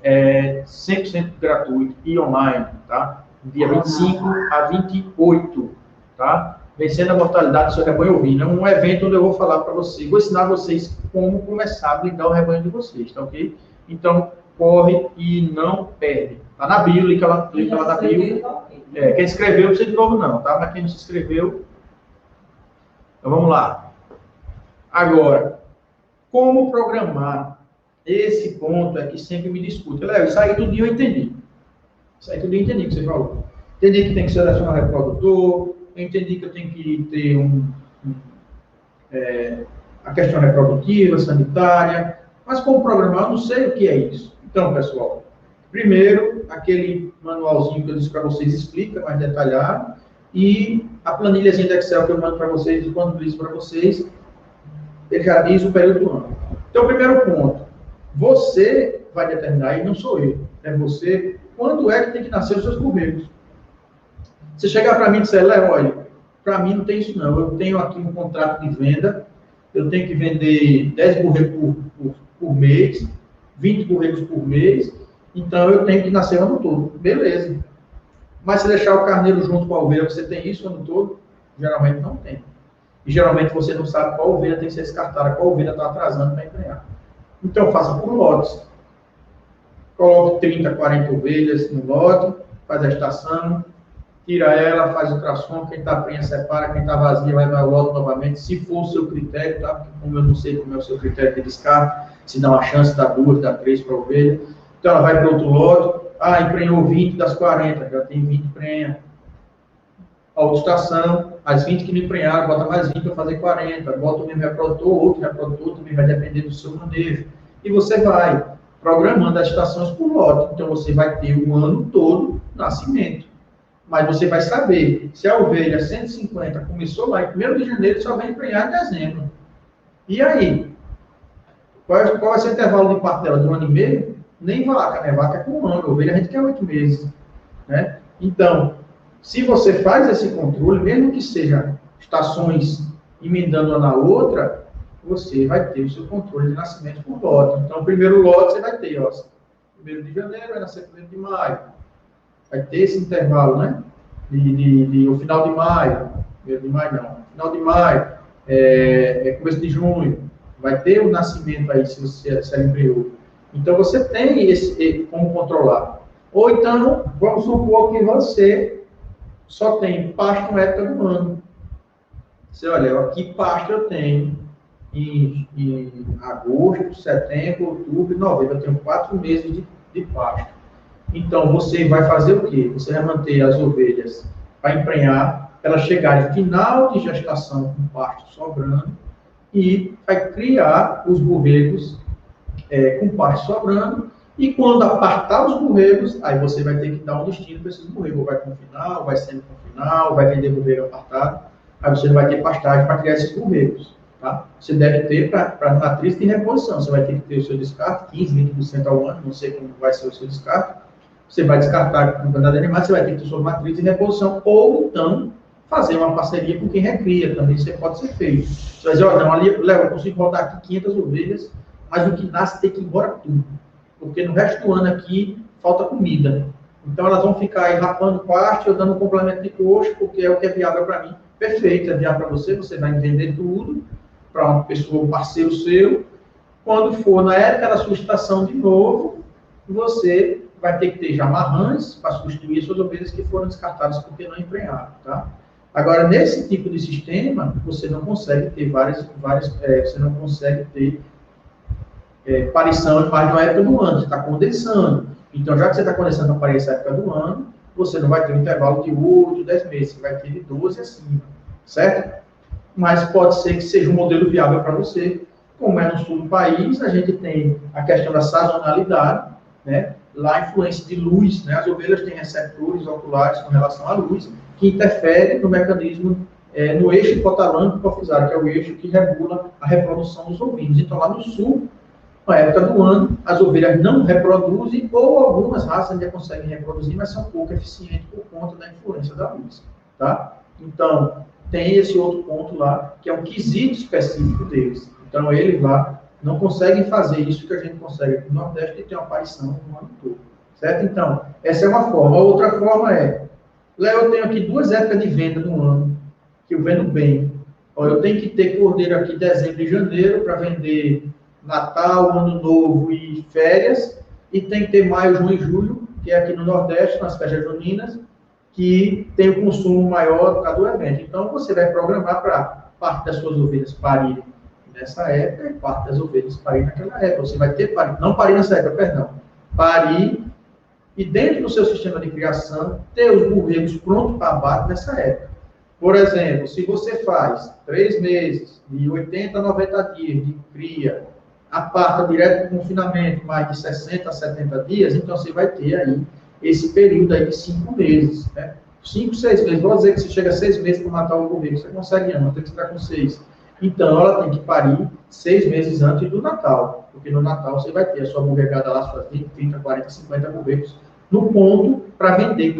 é 100% gratuito e online, tá? Dia 25 a 28, tá? Vencendo a mortalidade do seu rebanho ovino. É um evento onde eu vou falar para vocês, vou ensinar vocês como começar a blindar o rebanho de vocês, tá ok? Então, corre e não perde. Tá na bio, clica lá na bio. Quem escreveu, não precisa de novo não, tá? Mas quem não se inscreveu, então vamos lá. Agora, como programar? Esse ponto é que sempre me discute. Léo, isso aí tudo eu entendi. Isso aí tudo eu entendi que você falou. Entendi que tem que selecionar o reprodutor, eu entendi que eu tenho que ter a questão reprodutiva, sanitária, mas como programar, eu não sei o que é isso. Então, pessoal, primeiro, aquele manualzinho que eu disse para vocês explica mais detalhado, e a planilhazinha de Excel que eu mando para vocês, disponibilizo para vocês, ele já diz o período do ano. Então, primeiro ponto, você vai determinar, e não sou eu, é você, quando é que tem que nascer os seus burregos. Você chegar para mim e disser, Léo, olha, para mim não tem isso não, eu tenho aqui um contrato de venda, eu tenho que vender 10 burregos por mês, 20 burregos por mês, então eu tenho que nascer o ano todo. Beleza. Mas se deixar o carneiro junto com a ovelha, você tem isso o ano todo? Geralmente não tem. E geralmente você não sabe qual ovelha tem que ser descartada, qual ovelha está atrasando para emprenhar. Então faça por lotes. Coloque 30, 40 ovelhas no lote, faz a estação, tira ela, faz o ultrassom, quem está prenha separa, quem está vazia vai para o lote novamente, se for o seu critério, tá? Porque como eu não sei como é o seu critério de descarte, se dá uma chance, dá 2, dá 3 para a ovelha. Então ela vai para outro lote, emprenhou 20 das 40, já tem 20 prenha. A outra estação, as 20 que não emprenharam, bota mais 20 para fazer 40, bota o mesmo reprodutor, outro reprodutor, também vai depender do seu manejo. E você vai programando as estações por lote. Então você vai ter o ano todo nascimento. Mas você vai saber se a ovelha 150 começou lá em 1º de janeiro, só vai emprenhar em dezembro. E aí? Qual vai ser o intervalo de parto dela? De 1 ano e meio? Nem vaca, né? Vaca é com 1 ano, a ovelha a gente quer 8 meses. Né? Então, se você faz esse controle, mesmo que seja estações emendando uma na outra, você vai ter o seu controle de nascimento por lote. Então, o primeiro lote você vai ter, 1º de janeiro, vai nascer 1º de maio. Vai ter esse intervalo, né? O final de maio, 1º de maio não, final de maio, começo de junho, vai ter o nascimento aí, se ela empreendeu. Então, você tem como controlar. Ou então, vamos supor que você só tem pasto na época do ano. Você olha, aqui pasto eu tenho em agosto, setembro, outubro e novembro. Eu tenho 4 meses de pasto. Então, você vai fazer o quê? Você vai manter as ovelhas para emprenhar ela chegar em final de gestação com pasto sobrando e vai criar os borregos com pasto sobrando. E quando apartar os borregos, aí você vai ter que dar um destino para esses borregos. Ou vai confinar, ou vai semi-confinar, ou vai vender borrego apartado. Aí você não vai ter pastagem para criar esses borregos. Tá? Você deve ter para matriz de reposição. Você vai ter que ter o seu descarte, 15%, 20% ao ano, não sei como vai ser o seu descarte. Você vai descartar com quantidade de animais, você vai ter que ter sua matriz de reposição. Ou então, fazer uma parceria com quem recria. Também isso pode ser feito. Você vai dizer, não, ali, Léo, eu consigo botar aqui 500 ovelhas, mas o que nasce tem que ir embora tudo. Porque no resto do ano aqui falta comida. Então elas vão ficar aí rapando pasto, eu dando um complemento de coxo, porque é o que é viável para mim. Perfeito, é viável para você, você vai vender tudo para uma pessoa, um parceiro seu. Quando for na época da sua estação de novo, você vai ter que ter já marrãs para substituir suas ovelhas que foram descartadas porque não emprenharam, tá? Agora, nesse tipo de sistema, você não consegue ter você não consegue ter parição em mais de uma época do ano, você está condensando. Então, já que você está condensando para parir essa época do ano, você não vai ter um intervalo de 8, 10 meses, você vai ter de 12 acima, certo? Mas pode ser que seja um modelo viável para você. Como é no sul do país, a gente tem a questão da sazonalidade, né? Lá a influência de luz, né? As ovelhas têm receptores oculares com relação à luz, que interfere no mecanismo, no eixo hipotalâmico hipofisário, que é o eixo que regula a reprodução dos ovinos. Então, lá no sul, na época do ano, as ovelhas não reproduzem, ou algumas raças ainda conseguem reproduzir, mas são pouco eficientes por conta da influência da luz, tá? Então, tem esse outro ponto lá, que é um quesito específico deles. Então, eles lá não conseguem fazer isso que a gente consegue aqui no Nordeste, de ter uma aparição no ano todo, certo? Então, essa é uma forma. A outra forma Léo, eu tenho aqui 2 épocas de venda no ano, que eu vendo bem. Eu tenho que ter cordeiro aqui dezembro e janeiro para vender Natal, Ano Novo e férias, e tem que ter maio, junho e julho, que é aqui no Nordeste, nas festas juninas, que tem o consumo maior do evento. Então, você vai programar para parte das suas ovelhas parir nessa época e parte das ovelhas parir naquela época. Você vai ter parir, não parir nessa época, perdão, parir e dentro do seu sistema de criação, ter os borregos prontos para abate nessa época. Por exemplo, se você faz 3 meses, de 80 a 90 dias de cria, aparta direto do confinamento, mais de 60 a 70 dias, então você vai ter aí esse período aí de 5 meses, né? 5, 6 meses, vou dizer que você chega a 6 meses para matar o borrego, você consegue não, tem que estar com 6. Então, ela tem que parir 6 meses antes do Natal, porque no Natal você vai ter a sua borregada lá, suas 20, 30, 40, 50 borregos, no ponto para vender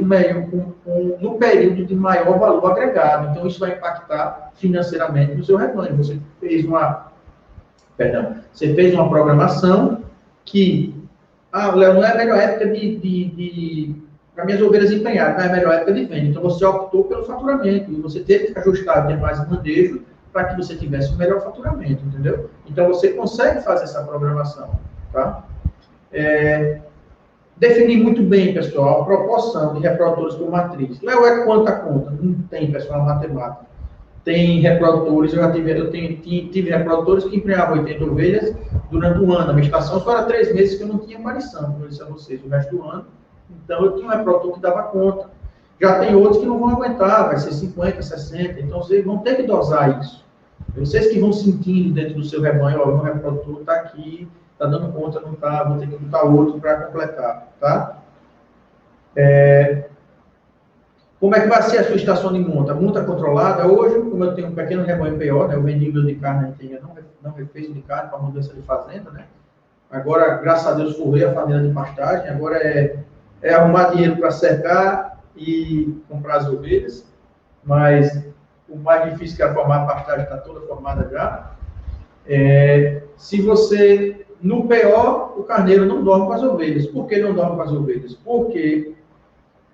no período de maior valor agregado. Então, isso vai impactar financeiramente no seu rebanho. Você fez uma programação que, Léo, não é a melhor época para minhas ovelhas empenhadas, não é a melhor época de venda. Então, você optou pelo faturamento e você teve que ajustar, ter mais manejo para que você tivesse um melhor faturamento, entendeu? Então, você consegue fazer essa programação, tá? Definir muito bem, pessoal, a proporção de reprodutores por matriz. Léo, é quanta conta? Não tem, pessoal, matemática. Tem reprodutores, eu tive reprodutores que emprenhavam 80 ovelhas durante um ano. A minha estação só era 3 meses que eu não tinha aparição, como eu disse a vocês, o resto do ano. Então, eu tinha um reprodutor que dava conta. Já tem outros que não vão aguentar, vai ser 50, 60. Então, vocês vão ter que dosar isso. Vocês que vão sentindo dentro do seu rebanho, o meu reprodutor está aqui, está dando conta, não está, vou ter que botar outro para completar, tá? Como é que vai ser a sua estação de monta? Monta controlada. Hoje, como eu tenho um pequeno rebanho PO, né, eu vendi meu de carne, não refez de carne para mudança de fazenda, né? Agora, graças a Deus, forrei a família de pastagem. Agora é arrumar dinheiro para cercar e comprar as ovelhas. Mas o mais difícil que é formar a pastagem está toda formada já. Se você, no PO, o carneiro não dorme com as ovelhas. Por que não dorme com as ovelhas? Porque,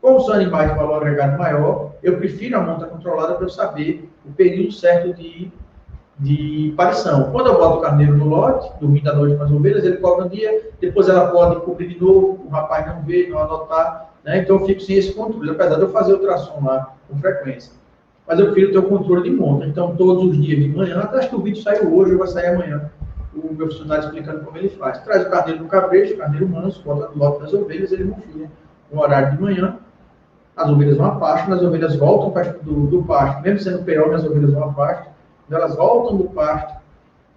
como são animais de valor agregado maior, eu prefiro a monta controlada para eu saber o período certo de parição. Quando eu boto o carneiro no lote, dormindo à noite com as ovelhas, ele cobra um dia, depois ela pode cobrir de novo, o rapaz não vê, não anotar, né? Então eu fico sem esse controle, apesar de eu fazer ultrassom lá com frequência. Mas eu prefiro ter o controle de monta. Então, todos os dias de manhã, até que o vídeo saiu hoje, ou vai sair amanhã, o meu funcionário explicando como ele faz. Traz o carneiro no cabresto, carneiro manso, bota no lote das ovelhas, ele monfia no horário de manhã, as ovelhas vão a pasto, as ovelhas voltam do pasto, mesmo sendo perônio, as ovelhas vão a pasto, quando elas voltam do pasto,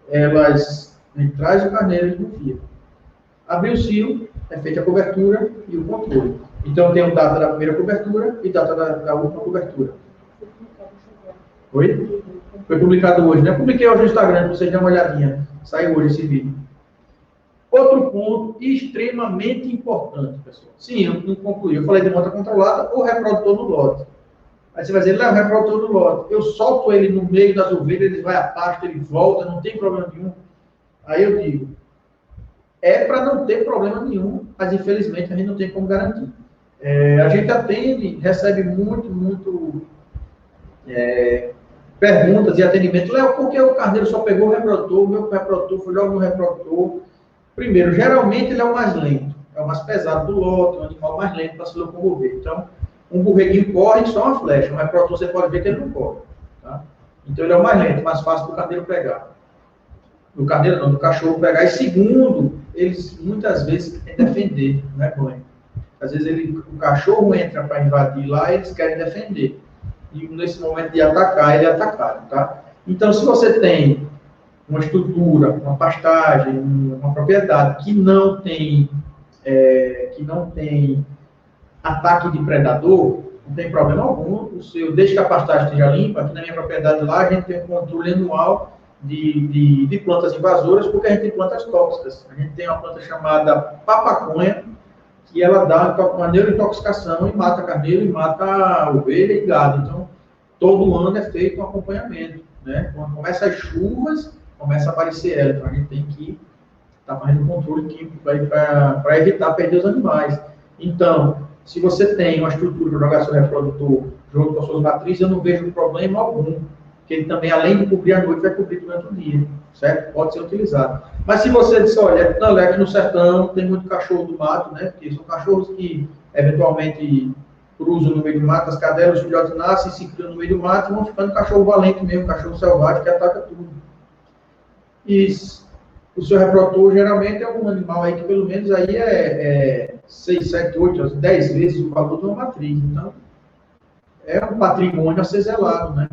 elas trazem o carneiro e confia. Abriu o cio, é feita a cobertura e o controle. Então, tem o data da primeira cobertura e data da última cobertura. Oi? Foi publicado hoje, né? Eu publiquei hoje no Instagram, para vocês darem uma olhadinha. Saiu hoje esse vídeo. Outro ponto extremamente importante, pessoal. Sim, eu não concluí. Eu falei de monta controlada ou reprodutor no lote. Aí você vai dizer, o reprodutor no lote. Eu solto ele no meio das ovelhas, ele vai a pasto, ele volta, não tem problema nenhum. Aí eu digo, é para não ter problema nenhum, mas infelizmente a gente não tem como garantir. A gente atende, recebe muito perguntas e atendimento. Léo, por que o carneiro só pegou o reprodutor, o meu reprodutor foi logo no reprodutor? Primeiro, geralmente ele é o mais lento, é o mais pesado do lote, é o animal mais lento para se locomover. Então, um borreguinho corre só uma flecha, um reprodutor você pode ver que ele não corre. Tá? Então, ele é o mais lento, mais fácil do carneiro pegar. Do carneiro não, do cachorro pegar. E segundo, eles muitas vezes querem defender, não é bom. Às vezes o cachorro entra para invadir lá e eles querem defender. E nesse momento de atacar, ele é atacado. Tá? Então, se você tem uma estrutura, uma pastagem, uma propriedade que não tem ataque de predador, não tem problema algum. Desde que a pastagem esteja limpa, aqui na minha propriedade lá, a gente tem um controle anual de plantas invasoras, porque a gente tem plantas tóxicas. A gente tem uma planta chamada papaconha, que ela dá uma neurointoxicação e mata carneiro, e mata ovelha e gado. Então, todo ano é feito um acompanhamento. Né? Quando começa as chuvas, começa a aparecer ela. Então, a gente tem que estar fazendo um controle químico para evitar perder os animais. Então, se você tem uma estrutura de jogar seu reprodutor junto com as suas matrizes, eu não vejo problema algum. Porque ele também, além de cobrir a noite, vai cobrir durante o dia, certo? Pode ser utilizado. Mas se você disser, olha, não, aqui no sertão tem muito cachorro do mato, né? Porque são cachorros que, eventualmente, cruzam no meio do mato, as cadelas, os filhotes nascem, se criam no meio do mato e vão ficando cachorro valente mesmo, cachorro selvagem que ataca tudo. E o seu reprodutor, geralmente, é um animal aí que, pelo menos, aí é 6, 7, 8, 10 vezes o valor de uma matriz. Então, é um patrimônio a ser zelado, né?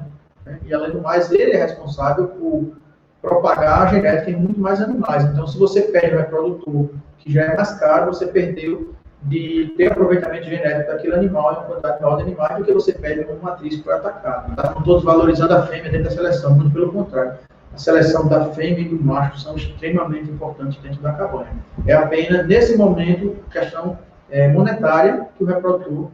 E, além do mais, ele é responsável por propagar a genética em muito mais animais. Então, se você perde um reprodutor que já é mais caro, você perdeu de ter aproveitamento genético daquele animal em uma quantidade maior de animais do que você perde uma matriz que foi atacada. Tá? Não estou desvalorizando a fêmea dentro da seleção, muito pelo contrário. A seleção da fêmea e do macho são extremamente importantes dentro da cabanha. É apenas, nesse momento, questão monetária, que o reprodutor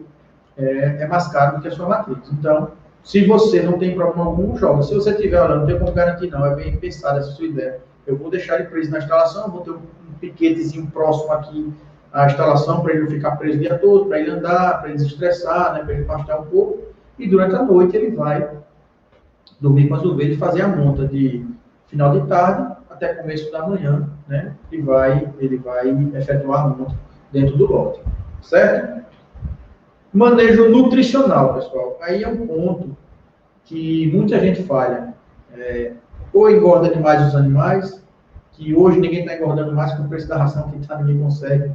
é mais caro do que a sua matriz. Então, se você não tem problema algum, joga. Se você tiver, olha, não tem como garantir não, é bem pensada essa sua ideia. Eu vou deixar ele preso na instalação, vou ter um piquetezinho próximo aqui à instalação, para ele não ficar preso o dia todo, para ele andar, para ele desestressar, né, para ele pastar um pouco, e durante a noite ele vai dormir com as ovelhas e fazer a monta de final de tarde até começo da manhã, né, ele vai efetuar a monta dentro do lote, certo? Manejo nutricional, pessoal. Aí é um ponto que muita gente falha. Ou engorda demais os animais, que hoje ninguém está engordando mais com o preço da ração que está, ninguém consegue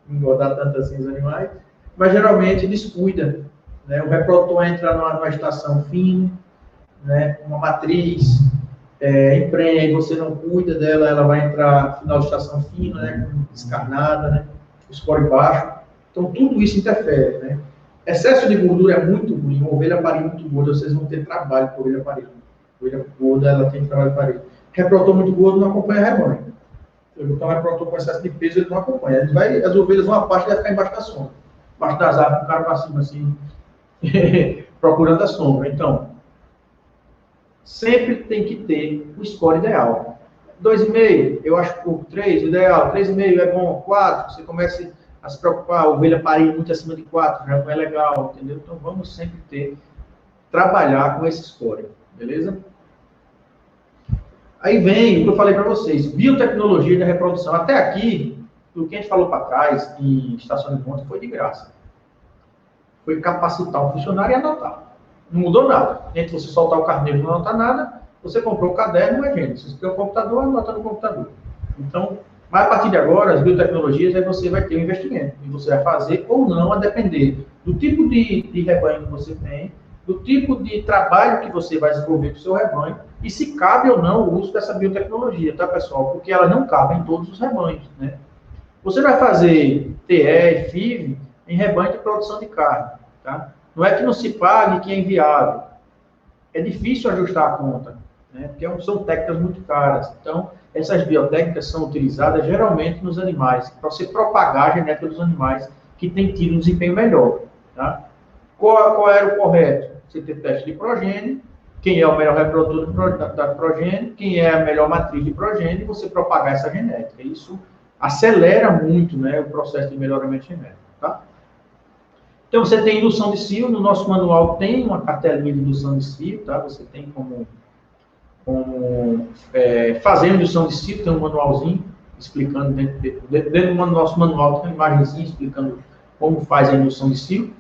engordar tanto assim os animais, mas geralmente descuida. Né? O reprodutor entra numa estação fina, né? Uma matriz, emprenha e você não cuida dela, ela vai entrar no final de estação fina, né? Descarnada, né? O score baixo. Então, tudo isso interfere, né? Excesso de gordura é muito ruim. Uma ovelha parir muito gorda, vocês vão ter trabalho com a ovelha parir. A ovelha gorda, ela tem trabalho para parir. Reprodutor muito gordo não acompanha rebanho. Então, reprodutor com excesso de peso, ele não acompanha. As ovelhas vão à parte e vai ficar embaixo da sombra. Embaixo das árvores, o cara para cima, assim, procurando a sombra. Então, sempre tem que ter o score ideal. 2,5, eu acho pouco. 3, ideal. 3,5 é bom. 4, você começa a se preocupar, a ovelha parir muito acima de 4, já não é legal, entendeu? Então, vamos sempre trabalhar com esse score, beleza? Aí vem o que eu falei para vocês, biotecnologia da reprodução. Até aqui, o que a gente falou para trás, em estação de monta, foi de graça. Foi capacitar um funcionário e anotar. Não mudou nada. Entre você soltar o carneiro e não anotar nada, você comprou o caderno, não é gente. Você tem o computador, anota no computador. Então, Mas a partir de agora, as biotecnologias, aí você vai ter um investimento. E você vai fazer ou não, a depender do tipo de rebanho que você tem, do tipo de trabalho que você vai desenvolver com o seu rebanho, e se cabe ou não o uso dessa biotecnologia, tá, pessoal? Porque ela não cabe em todos os rebanhos, né? Você vai fazer TE, FIV, em rebanho de produção de carne, tá? Não é que não se pague, que é inviável. É difícil ajustar a conta, né? Porque são técnicas muito caras. Então, essas biotécnicas são utilizadas geralmente nos animais, para você propagar a genética dos animais que têm tido um desempenho melhor, tá? Qual era o correto? Você ter teste de progênio, quem é o melhor reprodutor da progênio, quem é a melhor matriz de progênio, e você propagar essa genética. Isso acelera muito, né, o processo de melhoramento genético, tá? Então, você tem indução de cio, no nosso manual tem uma cartelinha de indução de cio, tá? Você tem como fazer a indução de cio, tem um manualzinho explicando, dentro do nosso manual tem uma imagenzinha explicando como faz a indução de cio,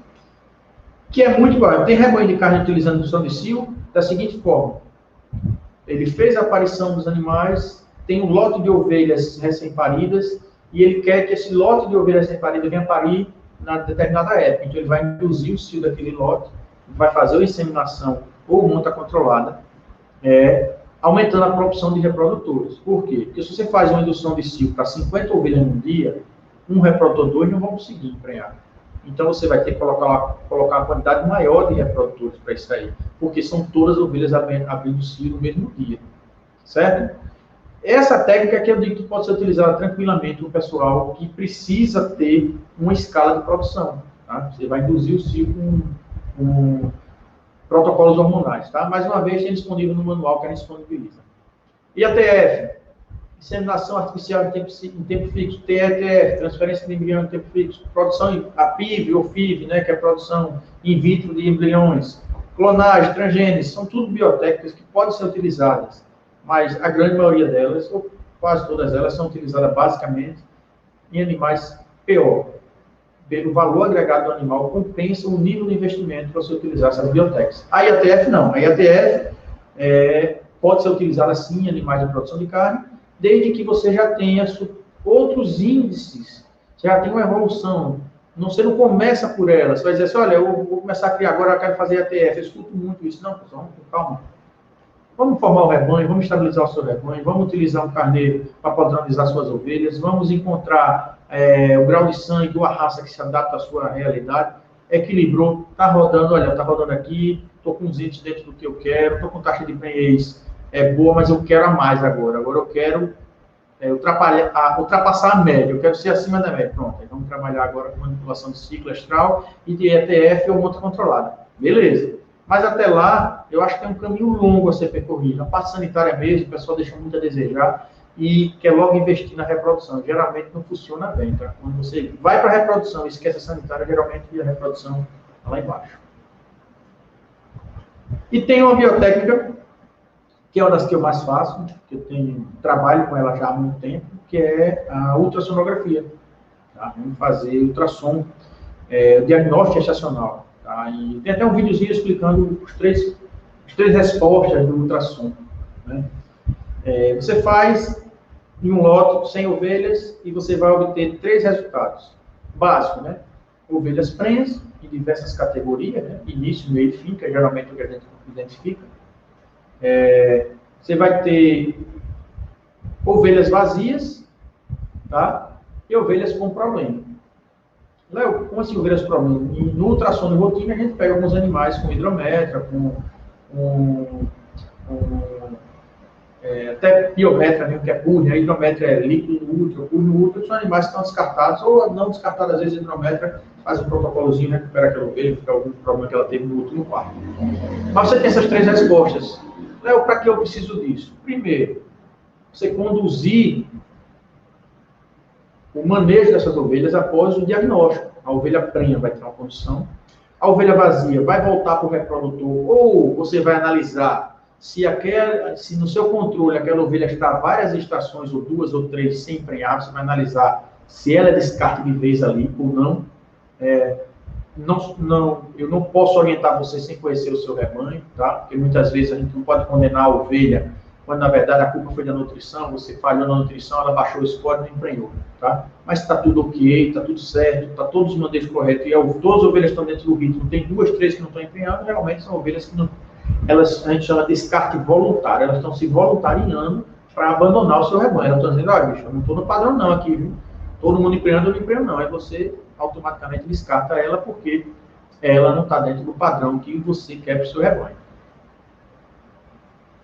que é muito igual. Tem rebanho de carne utilizando indução de cio da seguinte forma: ele fez a aparição dos animais, tem um lote de ovelhas recém-paridas, e ele quer que esse lote de ovelhas recém-paridas venha parir na determinada época. Então, ele vai induzir o cio daquele lote, vai fazer a inseminação ou monta controlada, aumentando a produção de reprodutores. Por quê? Porque se você faz uma indução de cio para 50 ovelhas num dia, um reprodutor, dois não vão conseguir emprenhar. Então, você vai ter que colocar uma quantidade maior de reprodutores para isso aí, porque são todas ovelhas abrindo cio no mesmo dia, certo? Essa técnica que eu digo que pode ser utilizada tranquilamente no pessoal que precisa ter uma escala de produção, tá? Você vai induzir o cio com protocolos hormonais, tá? Mais uma vez, tem disponível no manual que a gente disponibiliza. IATF, inseminação artificial em tempo fixo, TETF, transferência de embrião em tempo fixo, produção a PIV ou FIV, né, que é a produção in vitro de embriões, clonagem, transgênese, são tudo biotécnicas que podem ser utilizadas, mas a grande maioria delas, ou quase todas elas, são utilizadas basicamente em animais PO. Pelo valor agregado do animal, compensa o nível de investimento para você utilizar essas biotécnicas. A IATF não. A IATF pode ser utilizada sim em animais de produção de carne, desde que você já tenha outros índices, você já tem uma evolução. Você não começa por ela, você vai dizer assim, olha, eu vou começar a criar agora, eu quero fazer IATF. Eu escuto muito isso. Não, pessoal, calma. Vamos formar o rebanho, vamos estabilizar o seu rebanho, vamos utilizar um carneiro para padronizar suas ovelhas, vamos encontrar o grau de sangue ou a raça que se adapta à sua realidade, equilibrou, está rodando, olha, está rodando aqui, estou com os índices dentro do que eu quero, estou com taxa de prenhez boa, mas eu quero a mais agora eu quero ultrapassar a média, eu quero ser acima da média. Pronto, aí vamos trabalhar agora com manipulação de ciclo estral e de ETF ou monta controlada. Beleza. Mas até lá, eu acho que tem um caminho longo a ser percorrido. A parte sanitária mesmo, o pessoal deixa muito a desejar e quer logo investir na reprodução. Geralmente não funciona bem, tá? Quando você vai para a reprodução e esquece a sanitária, geralmente a reprodução está lá embaixo. E tem uma biotécnica, que é uma das que eu mais faço, que eu trabalho com ela já há muito tempo, que é a ultrassonografia. Tá? Vamos fazer ultrassom, diagnóstico gestacional. Tá? E tem até um videozinho explicando as três respostas do ultrassom. Né? Você faz em um lote 100 ovelhas e você vai obter 3 resultados. Básico, né? Ovelhas prenhas, em diversas categorias, né? Início, meio e fim, que é geralmente o que a gente identifica. Você vai ter ovelhas vazias, tá? E ovelhas com problema. Léo, como assim ovelhas com problema? No ultrassom de rotina, a gente pega alguns animais com hidrometra, até biometra mesmo, que é purna, a hidrometra é líquido no útero, purna no útero, são animais que estão descartados, ou não descartados, às vezes a hidrometra faz um protocolozinho, recupera aquela ovelha, fica algum problema que ela teve no último quarto. Mas você tem essas 3 respostas. Léo, para que eu preciso disso? Primeiro, você conduzir o manejo dessas ovelhas após o diagnóstico. A ovelha prenha vai ter uma condição, a ovelha vazia vai voltar para o reprodutor, ou você vai analisar se no seu controle aquela ovelha está várias estações, ou 2 ou 3, sem emprenhar, você vai analisar se ela é descarte de vez ali ou não. Eu não posso orientar você sem conhecer o seu rebanho, tá? Porque muitas vezes a gente não pode condenar a ovelha quando na verdade a culpa foi da nutrição, você falhou na nutrição, ela baixou o score e não emprenhou, tá? Mas está tudo ok, está tudo certo, está todos os manejos corretos, e todas as ovelhas estão dentro do ritmo, tem 2, 3 que não estão empenhando, realmente são ovelhas que não, elas, a gente chama de descarte voluntário, elas estão se voluntariando para abandonar o seu rebanho. Elas estão dizendo, bicho, eu não estou no padrão não aqui, viu? Todo mundo empreende, eu não empreendo não. Aí você automaticamente descarta ela porque ela não está dentro do padrão que você quer para o seu rebanho.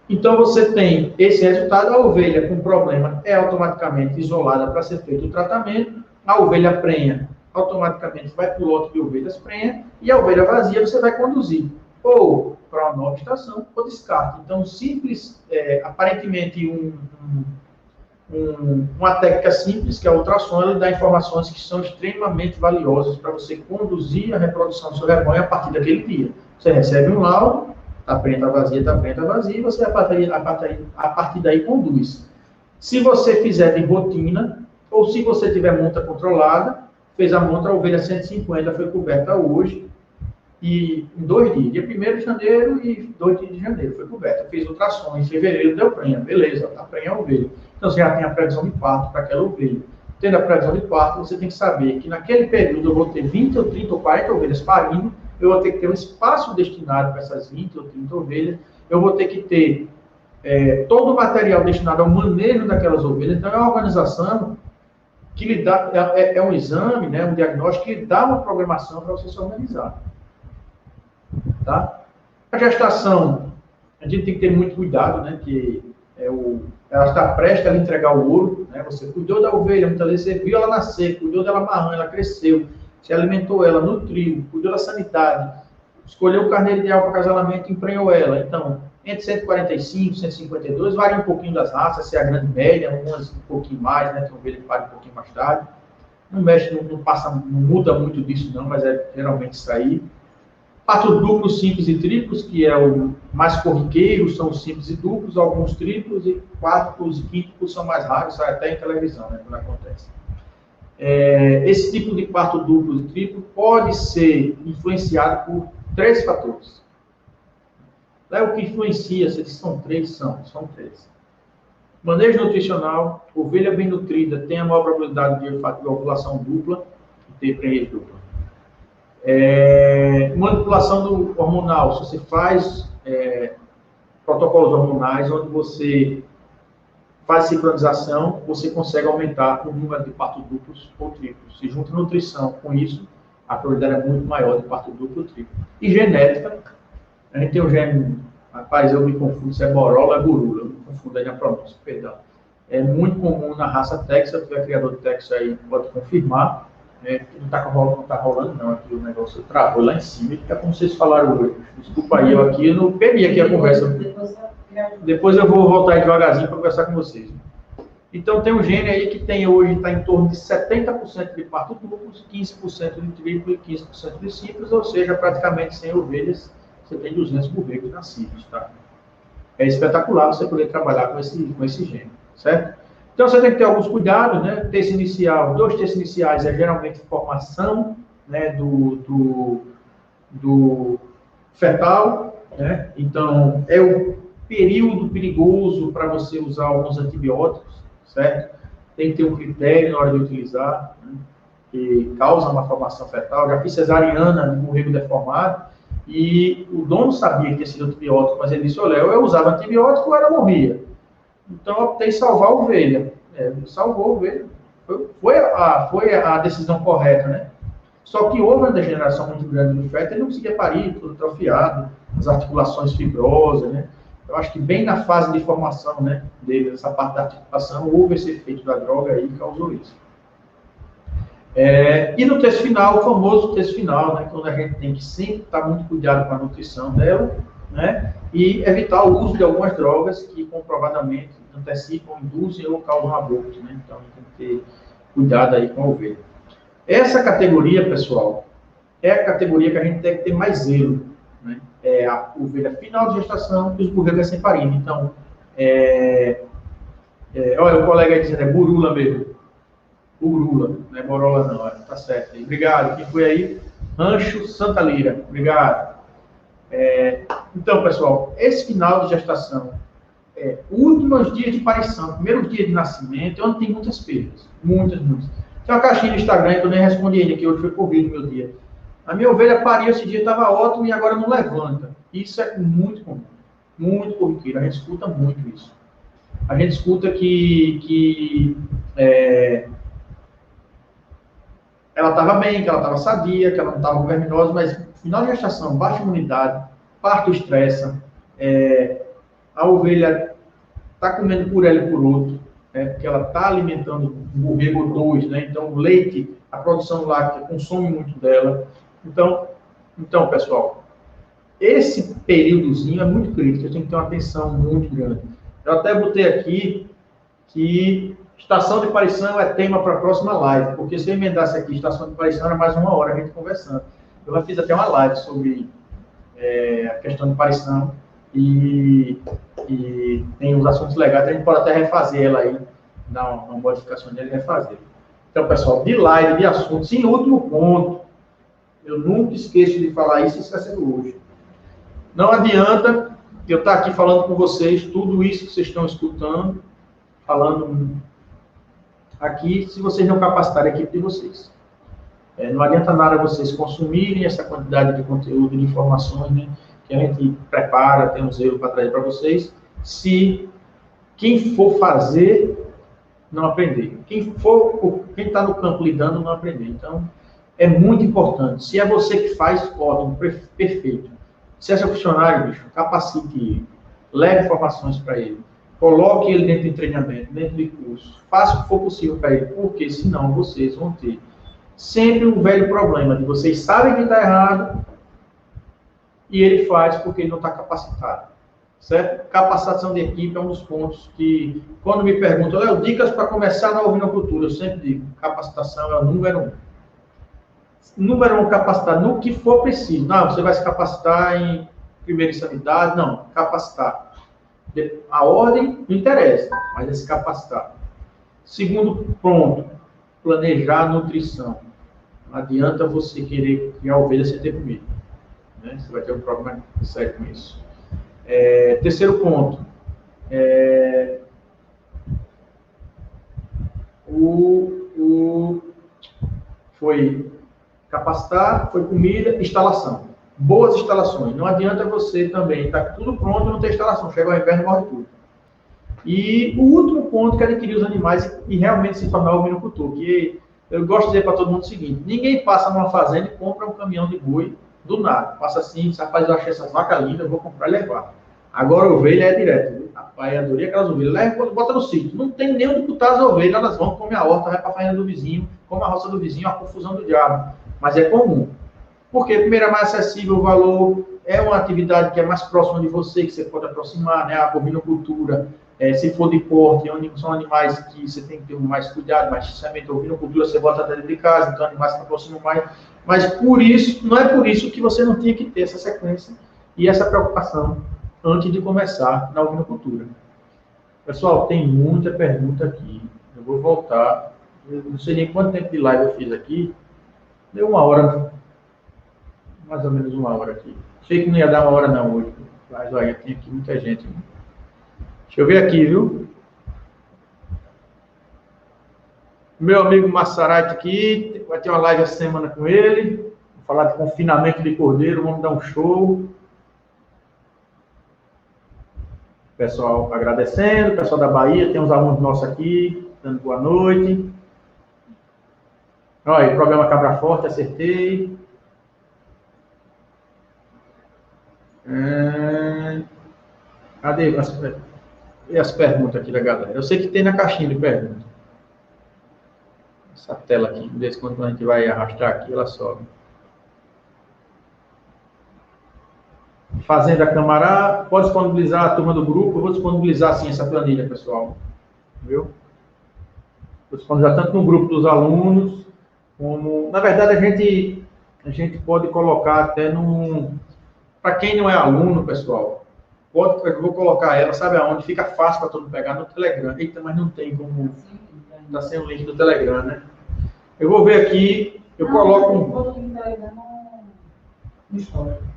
Então você tem esse resultado, a ovelha com problema é automaticamente isolada para ser feito o tratamento, a ovelha prenha automaticamente vai para o lote de ovelhas prenha, e a ovelha vazia você vai conduzir ou para uma nova estação ou descarte. Então, simples, aparentemente uma técnica simples, que é a ultrassom, ela dá informações que são extremamente valiosas para você conduzir a reprodução do seu rebanho a partir daquele dia. Você recebe um laudo, está prenha, está vazia, e você a partir daí conduz. Se você fizer de rotina, ou se você tiver monta controlada, fez a monta, a ovelha 150 foi coberta hoje, e em 2 dias, dia 1º de janeiro e 2 dias de janeiro, foi coberta. Fez ultrassom, em fevereiro deu prenha, beleza, está prenha a ovelha. Então você já tem a previsão de parto para aquela ovelha. Tendo a previsão de parto, você tem que saber que naquele período eu vou ter 20 ou 30 ou 40 ovelhas parindo, eu vou ter que ter um espaço destinado para essas 20 ou 30 ovelhas, eu vou ter que ter todo o material destinado ao manejo daquelas ovelhas. Então é uma organização que lhe dá, é um exame, né, um diagnóstico que lhe dá uma programação para você se organizar. Tá? A gestação, a gente tem que ter muito cuidado, né, que ela está prestes a lhe entregar o ouro, né, você cuidou da ovelha, muitas vezes você viu ela nascer, cuidou dela marrã, ela cresceu, você alimentou ela, nutriu, cuidou da sanidade, escolheu o carneiro ideal para casamento, emprenhou ela. Então, entre 145 e 152, varia um pouquinho das raças, se é a grande média, umas um pouquinho mais, né, tem ovelha que para um pouquinho mais tarde. Não mexe, não muda muito disso não, mas é geralmente isso aí. Parto duplos, simples e triplos, que é o mais corriqueiro, são os simples e duplos, alguns triplos, e quádruplos e quíntuplos são mais raros, sai até em televisão, né, quando acontece. Esse tipo de parto duplo e triplo pode ser influenciado por 3 fatores. O que influencia, se são 3, são 3. Manejo nutricional, ovelha bem nutrida tem a maior probabilidade de ovulação dupla e ter prenhez dupla. Manipulação hormonal, se você faz protocolos hormonais onde você faz sincronização, você consegue aumentar o número de partos duplos ou triplos. Se junta nutrição com isso, a probabilidade é muito maior de parto duplo ou triplo. E genética, a gente tem o gene, rapaz, eu me confundo se é Borola ou é Burula, eu me confundo aí na pronúncia, perdão. É muito comum na raça Texas, se tiver criador de Texas aí, pode confirmar. Não está rolando não, aqui o negócio travou lá em cima, é como vocês falaram hoje. Desculpa aí, eu não perdi aqui a conversa. Depois eu vou voltar aí devagarzinho para conversar com vocês. Então tem um gene aí que tem hoje, está em torno de 70% de parto duplos, 15% de triplo e 15% de simples, ou seja, praticamente 100 ovelhas, você tem 200 burrecos nascidos, tá? É espetacular você poder trabalhar com esse gene, certo? Então, você tem que ter alguns cuidados, né? Terço inicial, 2 terços iniciais é geralmente formação, né, do fetal, né? Então, é o período perigoso para você usar alguns antibióticos, certo? Tem que ter um critério na hora de utilizar, né, que causa uma formação fetal. Já fiz cesariana no borrego deformado, e o dono sabia que tinha sido antibiótico, mas ele disse, olha, eu usava antibiótico ou ela morria. Então, eu optei em salvar a ovelha. Salvou a ovelha. Foi a decisão correta, né? Só que houve uma degeneração muito grande do feto, ele não conseguia parir, tudo atrofiado, as articulações fibrosas, né? Eu acho que bem na fase de formação, né, dele, essa parte da articulação, houve esse efeito da droga aí que causou isso. E no texto final, o famoso texto final, né, quando a gente tem que sempre estar muito cuidado com a nutrição dela, né, e evitar o uso de algumas drogas que comprovadamente antecipam, induzem ou causam aborto, né? Então tem que ter cuidado aí com a ovelha. Essa categoria, pessoal, é a categoria que a gente tem que ter mais zelo, né? É a ovelha final de gestação e os burrecos sem parina. Então, olha, o colega aí dizendo, é burula mesmo. Burula, não é borola não, tá certo. Obrigado. Quem foi aí? Rancho Santa Lira. Obrigado. Então, pessoal, esse final de gestação últimos dias de parição, primeiro dia de nascimento, é onde tem muitas perdas. Muitas. Tem uma caixinha no Instagram que eu nem respondi ainda, que hoje foi corrido meu dia. A minha ovelha pariu esse dia, estava ótimo e agora não levanta. Isso é muito comum. Muito corriqueiro. A gente escuta muito isso. A gente escuta que ela estava bem, que ela estava sadia, que ela não estava verminosa, mas final de gestação, baixa imunidade, parto estressa, a ovelha está comendo por ela e por outro, porque ela está alimentando um borrego 2, né? Então o leite, a produção láctea consome muito dela. Então, pessoal, esse períodozinho é muito crítico, a gente tem que ter uma atenção muito grande. Eu até botei aqui que estação de parição é tema para a próxima live, porque se eu emendasse aqui estação de parição, era mais uma hora a gente conversando. Eu já fiz até uma live sobre a questão de parição e tem uns assuntos legais, a gente pode até refazer ela aí, dar uma modificação dele e refazer. Então, pessoal, de live, de assuntos, em último ponto, eu nunca esqueço de falar isso, está sendo hoje. Não adianta eu estar aqui falando com vocês, tudo isso que vocês estão escutando, falando aqui, se vocês não capacitarem a equipe de vocês. Não adianta nada vocês consumirem essa quantidade de conteúdo, de informações, né, que a gente prepara, tem um zelo para trazer para vocês, se quem for fazer não aprender. Quem está no campo lidando não aprender. Então, é muito importante. Se é você que faz, ótimo, perfeito. Se é seu funcionário, bicho, capacite ele, leve informações para ele, coloque ele dentro de treinamento, dentro de curso, faça o que for possível para ele, porque senão vocês vão ter sempre um velho problema de vocês sabem que está errado e ele faz porque ele não está capacitado, certo? Capacitação de equipe é um dos pontos que, quando me perguntam, Léo, dicas para começar na ovinocultura, eu sempre digo, capacitação é o número 1. Número 1, capacitar no que for preciso. Não, você vai se capacitar em primeira insanidade, não, capacitar. A ordem não interessa, mas é se capacitar. Segundo ponto, planejar a nutrição. Não adianta você querer criar ovelha sem ter comida, né? Você vai ter um problema sério com isso. Terceiro ponto, foi capacitar, foi comida, instalação. Boas instalações. Não adianta você também estar tudo pronto e não ter instalação. Chega ao inverno e morre tudo. E o último ponto que é adquirir os animais e realmente se tornar ovinocultor. Que eu gosto de dizer para todo mundo o seguinte: ninguém passa numa fazenda e compra um caminhão de boi do nada. Passa assim, rapaz, eu achei essas vacas lindas, eu vou comprar e levar. Agora a ovelha é direto. Rapaz, eu adorei aquelas ovelhas. Leva, bota no sítio. Não tem nem onde botar as ovelhas, elas vão, comer a horta, vai para a farinha do vizinho, come a roça do vizinho, a confusão do diabo. Mas é comum. Porque, primeiro, é mais acessível o valor, é uma atividade que é mais próxima de você, que você pode aproximar, né? A ovinocultura, se for de porte, onde são animais que você tem que ter mais cuidado, mais sinceramente, a ovinocultura você bota dentro de casa, então animais que aproximam mais. Mas por isso, não é por isso que você não tinha que ter essa sequência e essa preocupação antes de começar na ovinocultura. Pessoal, tem muita pergunta aqui. Eu vou voltar. Eu não sei nem quanto tempo de live eu fiz aqui. Deu 1 hora, mais ou menos 1 hora aqui. Achei que não ia dar 1 hora não hoje, mas olha, tem aqui muita gente. Deixa eu ver aqui, viu? Meu amigo Massarate aqui, vai ter uma live essa semana com ele. Vou falar de confinamento de cordeiro, vamos dar um show. Pessoal agradecendo, pessoal da Bahia, tem uns alunos nossos aqui, dando boa noite. Olha, programa Cabra Forte, acertei. Cadê as perguntas aqui da galera? Eu sei que tem na caixinha de perguntas. Essa tela aqui, de vez em quando a gente vai arrastar aqui, ela sobe. Fazenda Camará, pode disponibilizar a turma do grupo, eu vou disponibilizar sim essa planilha, pessoal. Viu? Vou disponibilizar tanto no grupo dos alunos, como... Na verdade, a gente pode colocar até no... Para quem não é aluno, pessoal, eu vou colocar ela, sabe aonde? Fica fácil para todo mundo pegar no Telegram. Eita, mas não tem como... Está sem o link do Telegram, né? Eu vou ver aqui, eu coloco...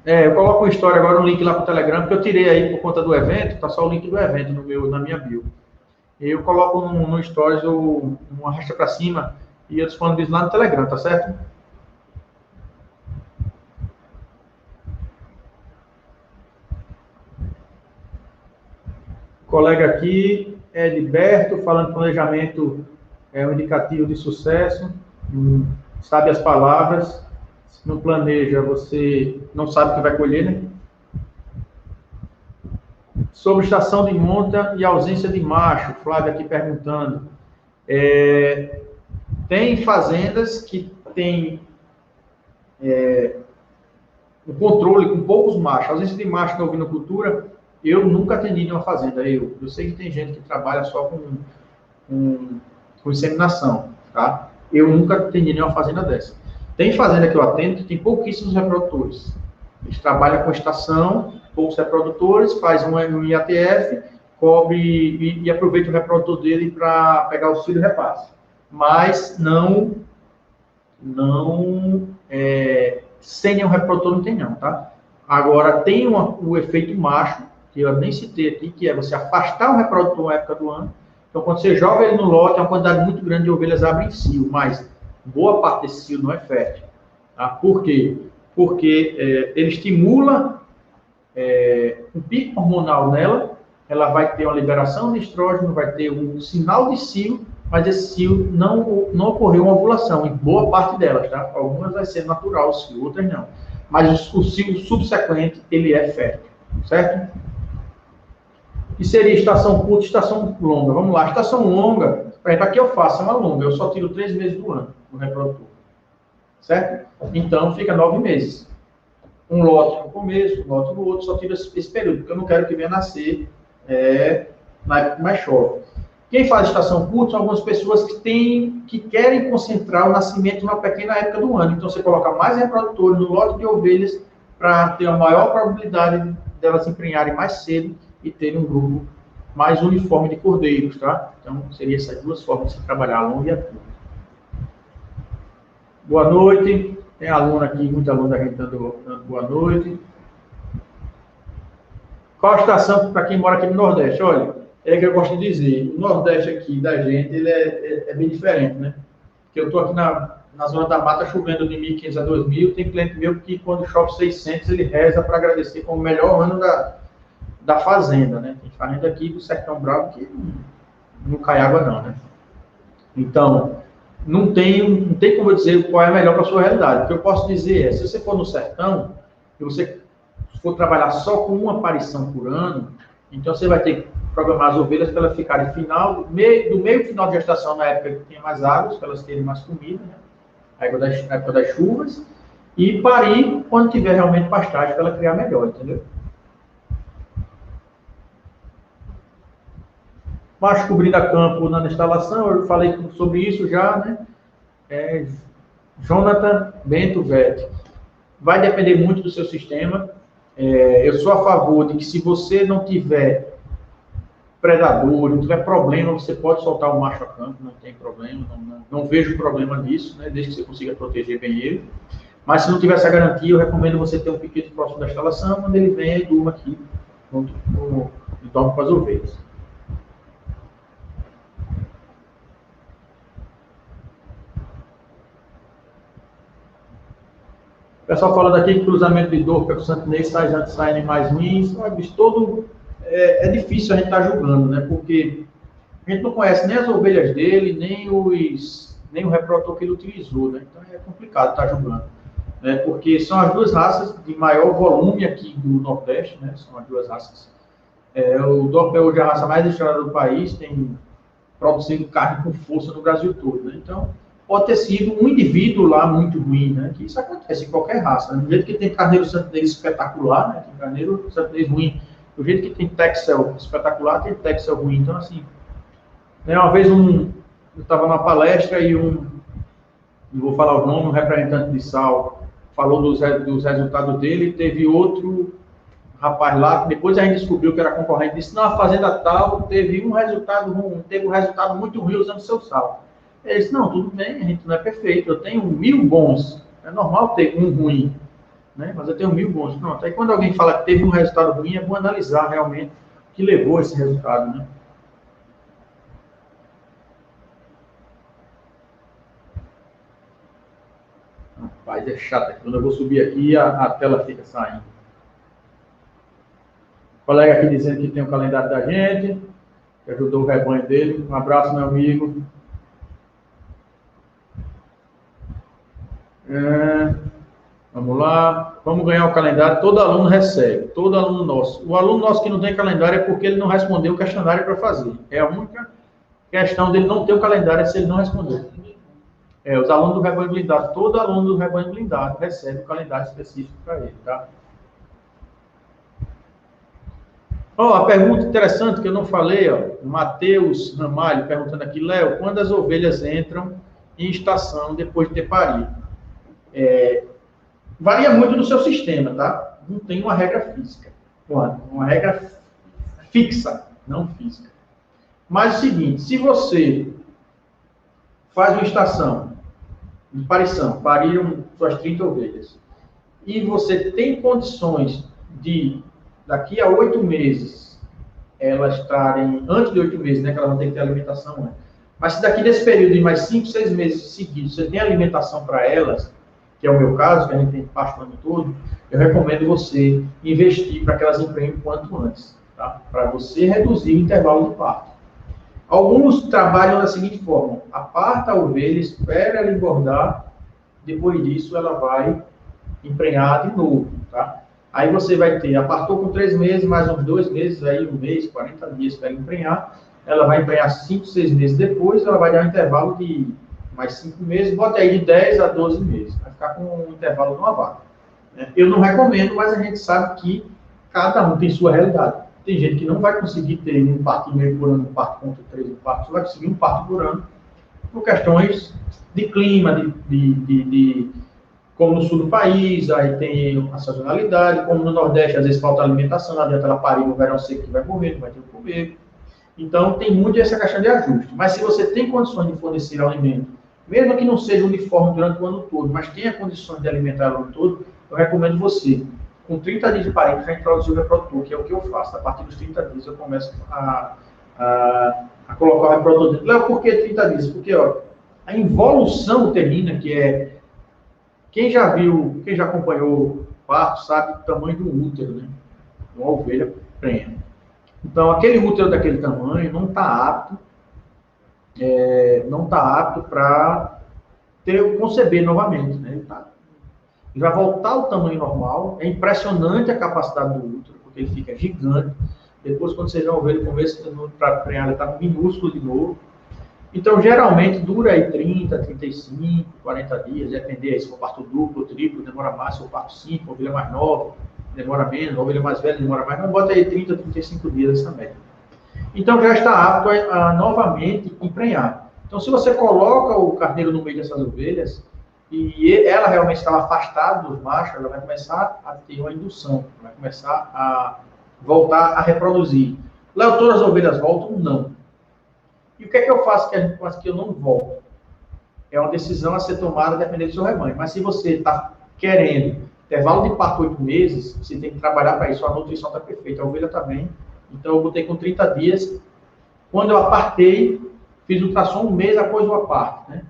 Eu coloco uma história agora, um link lá para o Telegram, porque eu tirei aí por conta do evento, tá só o link do evento na minha bio. Eu coloco no Stories uma arrasta para cima e eu disponibilizo lá no Telegram, tá certo? O colega aqui, Edberto, falando que planejamento é um indicativo de sucesso, sabe as palavras, se não planeja, você não sabe o que vai colher, né? Sobre estação de monta e ausência de macho, Flávio aqui perguntando. Tem fazendas que tem um controle com poucos machos. A ausência de macho na ovinocultura, eu nunca atendi em uma fazenda. Eu sei que tem gente que trabalha só com inseminação, tá? Eu nunca atendi em uma fazenda dessa. Tem fazenda que eu atendo que tem pouquíssimos reprodutores. Eles trabalham com estação, poucos reprodutores, faz um IATF, cobre e aproveita o reprodutor dele para pegar o auxílio repasse. Mas sem nenhum reprodutor não tem não, tá? Agora, tem o efeito macho, que eu nem citei aqui, que é você afastar o reprodutor na época do ano. Então, quando você joga ele no lote, uma quantidade muito grande de ovelhas abrem cio, mas boa parte desse cio não é fértil. Tá? Por quê? Porque ele estimula um pico hormonal nela, ela vai ter uma liberação de estrógeno, vai ter um sinal de cio, mas esse cio não ocorreu uma ovulação, em boa parte delas, tá? Algumas vai ser natural o cio, outras não. Mas o cio subsequente, ele é fértil, certo? Que seria estação curta e estação longa? Vamos lá, estação longa, por exemplo, aqui eu faço uma longa, eu só tiro 3 meses do ano no reprodutor, certo? Então, fica 9 meses. Um lote no começo, um lote no outro, só tiro esse período, porque eu não quero que venha nascer na época que mais chove. Quem faz estação curta são algumas pessoas que querem concentrar o nascimento numa pequena época do ano. Então, você coloca mais reprodutores no lote de ovelhas para ter a maior probabilidade delas emprenharem mais cedo e ter um grupo mais uniforme de cordeiros, tá? Então, seria essas duas formas de se trabalhar, a longa e a curta. Boa noite. Tem aluno aqui, muita aluna dando boa noite. Qual a estação para quem mora aqui no Nordeste? Olha, é que eu gosto de dizer, o Nordeste aqui da gente, ele é bem diferente, né? Porque eu estou aqui na zona da mata chovendo de 1.500 a 2.000, tem cliente meu que quando chove 600, ele reza para agradecer como o melhor ano da fazenda, né? Tem fazenda aqui do Sertão Bravo que não cai água não, né? Então, não tem como eu dizer qual é melhor para a sua realidade. O que eu posso dizer é, se você for no sertão, e você for trabalhar só com uma aparição por ano, então você vai ter que programar as ovelhas para elas ficarem do meio final de gestação, na época que tem mais águas, para elas terem mais comida, né? Na época das chuvas, e parir quando tiver realmente pastagem para ela criar melhor, entendeu? Macho cobrindo a campo na instalação, eu falei sobre isso já, né? Jonathan Bento Vete. Vai depender muito do seu sistema. Eu sou a favor de que se você não tiver predador, não tiver problema, você pode soltar o macho a campo, não tem problema, não vejo problema nisso, né? Desde que você consiga proteger bem ele. Mas se não tiver essa garantia, eu recomendo você ter um piquete próximo da instalação, quando ele venha e durma aqui, junto e dorme com as ovelhas. O pessoal falando aqui que cruzamento de dor com o santinês sai animais ruins. É difícil a gente estar julgando, né? Porque a gente não conhece nem as ovelhas dele, nem o reprodutor que ele utilizou, né? Então é complicado estar julgando, né? Porque são as duas raças de maior volume aqui do Nordeste, né? São as duas raças. O Dorper hoje é a raça mais estrelada do país, tem produzindo carne com força no Brasil todo, né? Então pode ter sido um indivíduo lá muito ruim, né? Que isso acontece em qualquer raça, né? Do jeito que tem carneiro santinês espetacular, né? Tem carneiro santinês ruim. Do jeito que tem Texel espetacular, tem Texel ruim. Então, assim, né? Uma vez eu estava numa palestra e não vou falar o nome, um representante de sal falou dos resultados dele, teve outro rapaz lá, que depois a gente descobriu que era concorrente, disse, não, a fazenda tal teve um resultado muito ruim usando seu sal. Ele disse, não, tudo bem, a gente não é perfeito, eu tenho 1.000 bons, é normal ter um ruim. né? Mas eu tenho 1000 bons. Pronto. Aí quando alguém fala que teve um resultado ruim, é bom analisar realmente o que levou a esse resultado, né? Rapaz, é chato. Quando eu vou subir aqui, a tela fica saindo. Colega aqui dizendo que tem o calendário da gente, que ajudou o rebanho dele. Um abraço, meu amigo. Vamos lá. Vamos ganhar o calendário. Todo aluno recebe. Todo aluno nosso. O aluno nosso que não tem calendário é porque ele não respondeu o questionário para fazer. É a única questão dele não ter o calendário é se ele não respondeu. Os alunos do rebanho blindado, todo aluno do rebanho blindado recebe um calendário específico para ele, tá? A pergunta interessante que eu não falei, Matheus Ramalho perguntando aqui, Léo, quando as ovelhas entram em estação depois de ter parido? Varia muito do seu sistema, tá? Não tem uma regra física. Uma regra fixa, não física. Mas é o seguinte, se você faz uma estação de parição, pariram suas 30 ovelhas, e você tem condições de, daqui a 8 meses, elas estarem, antes de 8 meses, né, que elas vão ter que ter alimentação, né? Mas se daqui desse período, de mais 5, 6 meses seguidos, você tem alimentação para elas, que é o meu caso, que a gente tem parte do ano todo, eu recomendo você investir para que elas emprenhem o quanto antes, tá? Para você reduzir o intervalo de parto. Alguns trabalham da seguinte forma, aparta a ovelha, espera ela engordar, depois disso ela vai emprenhar de novo, tá? Aí você vai ter, apartou com 3 meses, mais uns 2 meses, aí 1 mês, 40 dias para emprenhar, ela vai emprenhar 5, 6 meses depois, ela vai dar um intervalo de mais 5 meses, bota aí de 10 a 12 meses, vai ficar com um intervalo de uma vaca. Eu não recomendo, mas a gente sabe que cada um tem sua realidade. Tem gente que não vai conseguir ter um parto e meio por ano, um parto contra 3 partos, vai conseguir um parto por ano, por questões de clima, como no sul do país, aí tem a sazonalidade, como no Nordeste, às vezes falta alimentação, não adianta ela parir no verão seco que vai morrer, não vai ter o que comer. Então, tem muito essa questão de ajuste. Mas se você tem condições de fornecer alimento, mesmo que não seja uniforme durante o ano todo, mas tenha condições de alimentar o ano todo, eu recomendo você, com 30 dias de parente, já introduzir o reprodutor, que é o que eu faço. A partir dos 30 dias, eu começo a colocar o reprodutor dentro. Léo, por que 30 dias? Porque a involução uterina, que é... Quem já viu, quem já acompanhou o parto, sabe o tamanho do útero, né? Uma ovelha prenha. Então, aquele útero daquele tamanho não está apto para conceber novamente, né? Ele vai voltar ao tamanho normal. É impressionante a capacidade do útero, porque ele fica gigante. Depois, quando você vê uma ovelha, começa para prenhar, ele está minúsculo de novo. Então, geralmente, dura aí 30, 35, 40 dias, depender se for parto duplo ou triplo, demora mais, se for parto 5, ovelha mais nova, demora menos, ovelha mais velha, demora mais, mas bota aí 30, 35 dias essa média. Então, já está apto a novamente emprenhar. Então, se você coloca o carneiro no meio dessas ovelhas, e ela realmente estava afastada dos machos, ela vai começar a ter uma indução, vai começar a voltar a reproduzir. Léo, todas as ovelhas voltam? Não. E o que é que eu faço que a gente faz que eu não volto? É uma decisão a ser tomada dependendo do seu rebanho. Mas se você está querendo intervalo de parto 8 meses, você tem que trabalhar para isso. A nutrição está perfeita, a ovelha está bem. Então eu botei com 30 dias. Quando eu apartei, fiz ultrassom 1 mês após o aparto, né?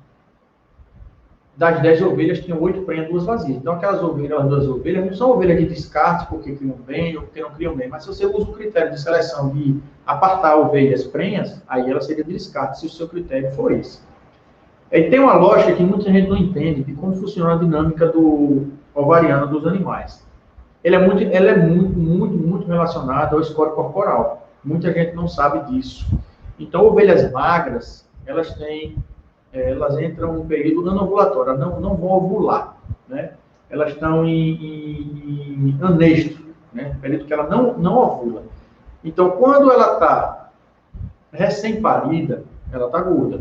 Das 10 ovelhas, tinham 8 prenhas, 2 vazias. Então aquelas ovelhas, as 2 ovelhas, não são ovelhas de descarte porque criam bem ou porque não criam bem. Mas se você usa o critério de seleção de apartar ovelhas prenhas, aí ela seria de descarte, se o seu critério for esse. E tem uma lógica que muita gente não entende de como funciona a dinâmica do ovariano dos animais. Ela é muito relacionada ao score corporal. Muita gente não sabe disso. Então, ovelhas magras, elas entram no período anovulatório, elas não vão ovular, né? Elas estão em anestro, né? Período que ela não ovula. Então, quando ela está recém-parida, ela está gorda.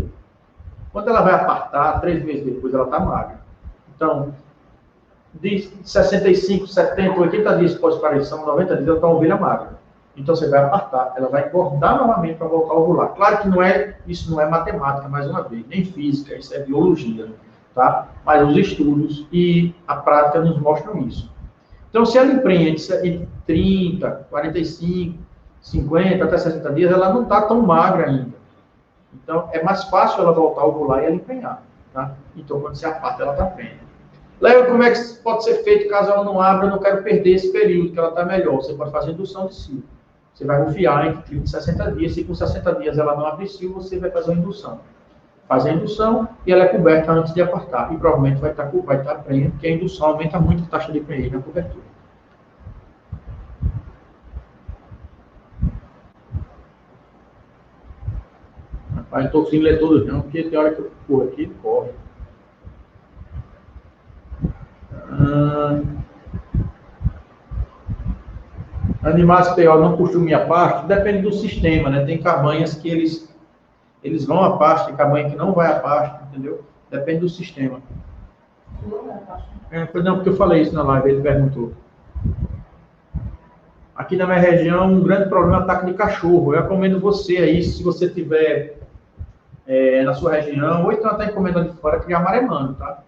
Quando ela vai apartar, 3 meses depois, ela está magra. Então, de 65, 70, 80 dias pós-parição, 90 dias, ela está uma ovelha magra. Então, você vai apartar, ela vai engordar novamente para voltar a ovular. Claro que isso não é matemática, mais uma vez, nem física, isso é biologia, tá? Mas os estudos e a prática nos mostram isso. Então, se ela emprenha entre 30, 45, 50 até 60 dias, ela não está tão magra ainda. Então, é mais fácil ela voltar a ovular e ela emprenhar. Tá? Então, quando se aparta, ela está prenha. Léo, como é que pode ser feito caso ela não abra? Eu não quero perder esse período, que ela está melhor. Você pode fazer indução de cio. Você vai confiar entre 30 e 60 dias. Se com 60 dias ela não abrir cio, você vai fazer uma indução. Faz a indução e ela é coberta antes de apartar. E provavelmente vai estar prenha, porque a indução aumenta muito a taxa de prenhez na cobertura. Rapaz, não estou conseguindo ler todos não, porque tem hora que eu corro aqui e corre. Animais PO não costumam ir a pasto, depende do sistema, né? Tem cabanhas que eles vão a pasto, tem cabanha que não vai a pasto, entendeu? Depende do sistema. Não, porque eu falei isso na live, ele perguntou. Aqui na minha região, um grande problema é o ataque de cachorro. Eu recomendo você aí, se você tiver na sua região, ou então até encomendando de fora, criar maremano, tá?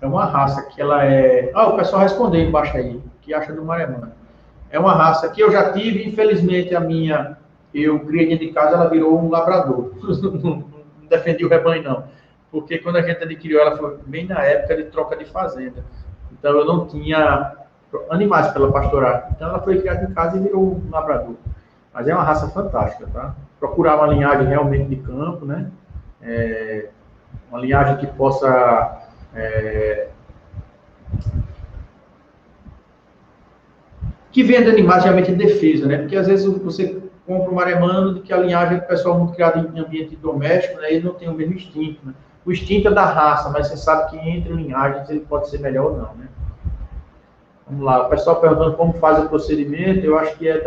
É uma raça que ela é... o pessoal respondeu embaixo aí, que acha do maremano. É uma raça que eu já tive, infelizmente a minha, eu criei dentro de casa, ela virou um labrador. Não defendi o rebanho não, porque quando a gente adquiriu ela foi bem na época de troca de fazenda. Então eu não tinha animais para ela pastorar. Então ela foi criada em casa e virou um labrador. Mas é uma raça fantástica, tá? Procurar uma linhagem realmente de campo, né? Uma linhagem que possa... que vende animais realmente em defesa, né? Porque às vezes você compra um maremano de que a linhagem do pessoal muito criado em ambiente doméstico, né? Ele não tem o mesmo instinto, né? O instinto é da raça, mas você sabe que entre linhagens ele pode ser melhor ou não, né? Vamos lá, o pessoal perguntando como faz o procedimento, eu acho que é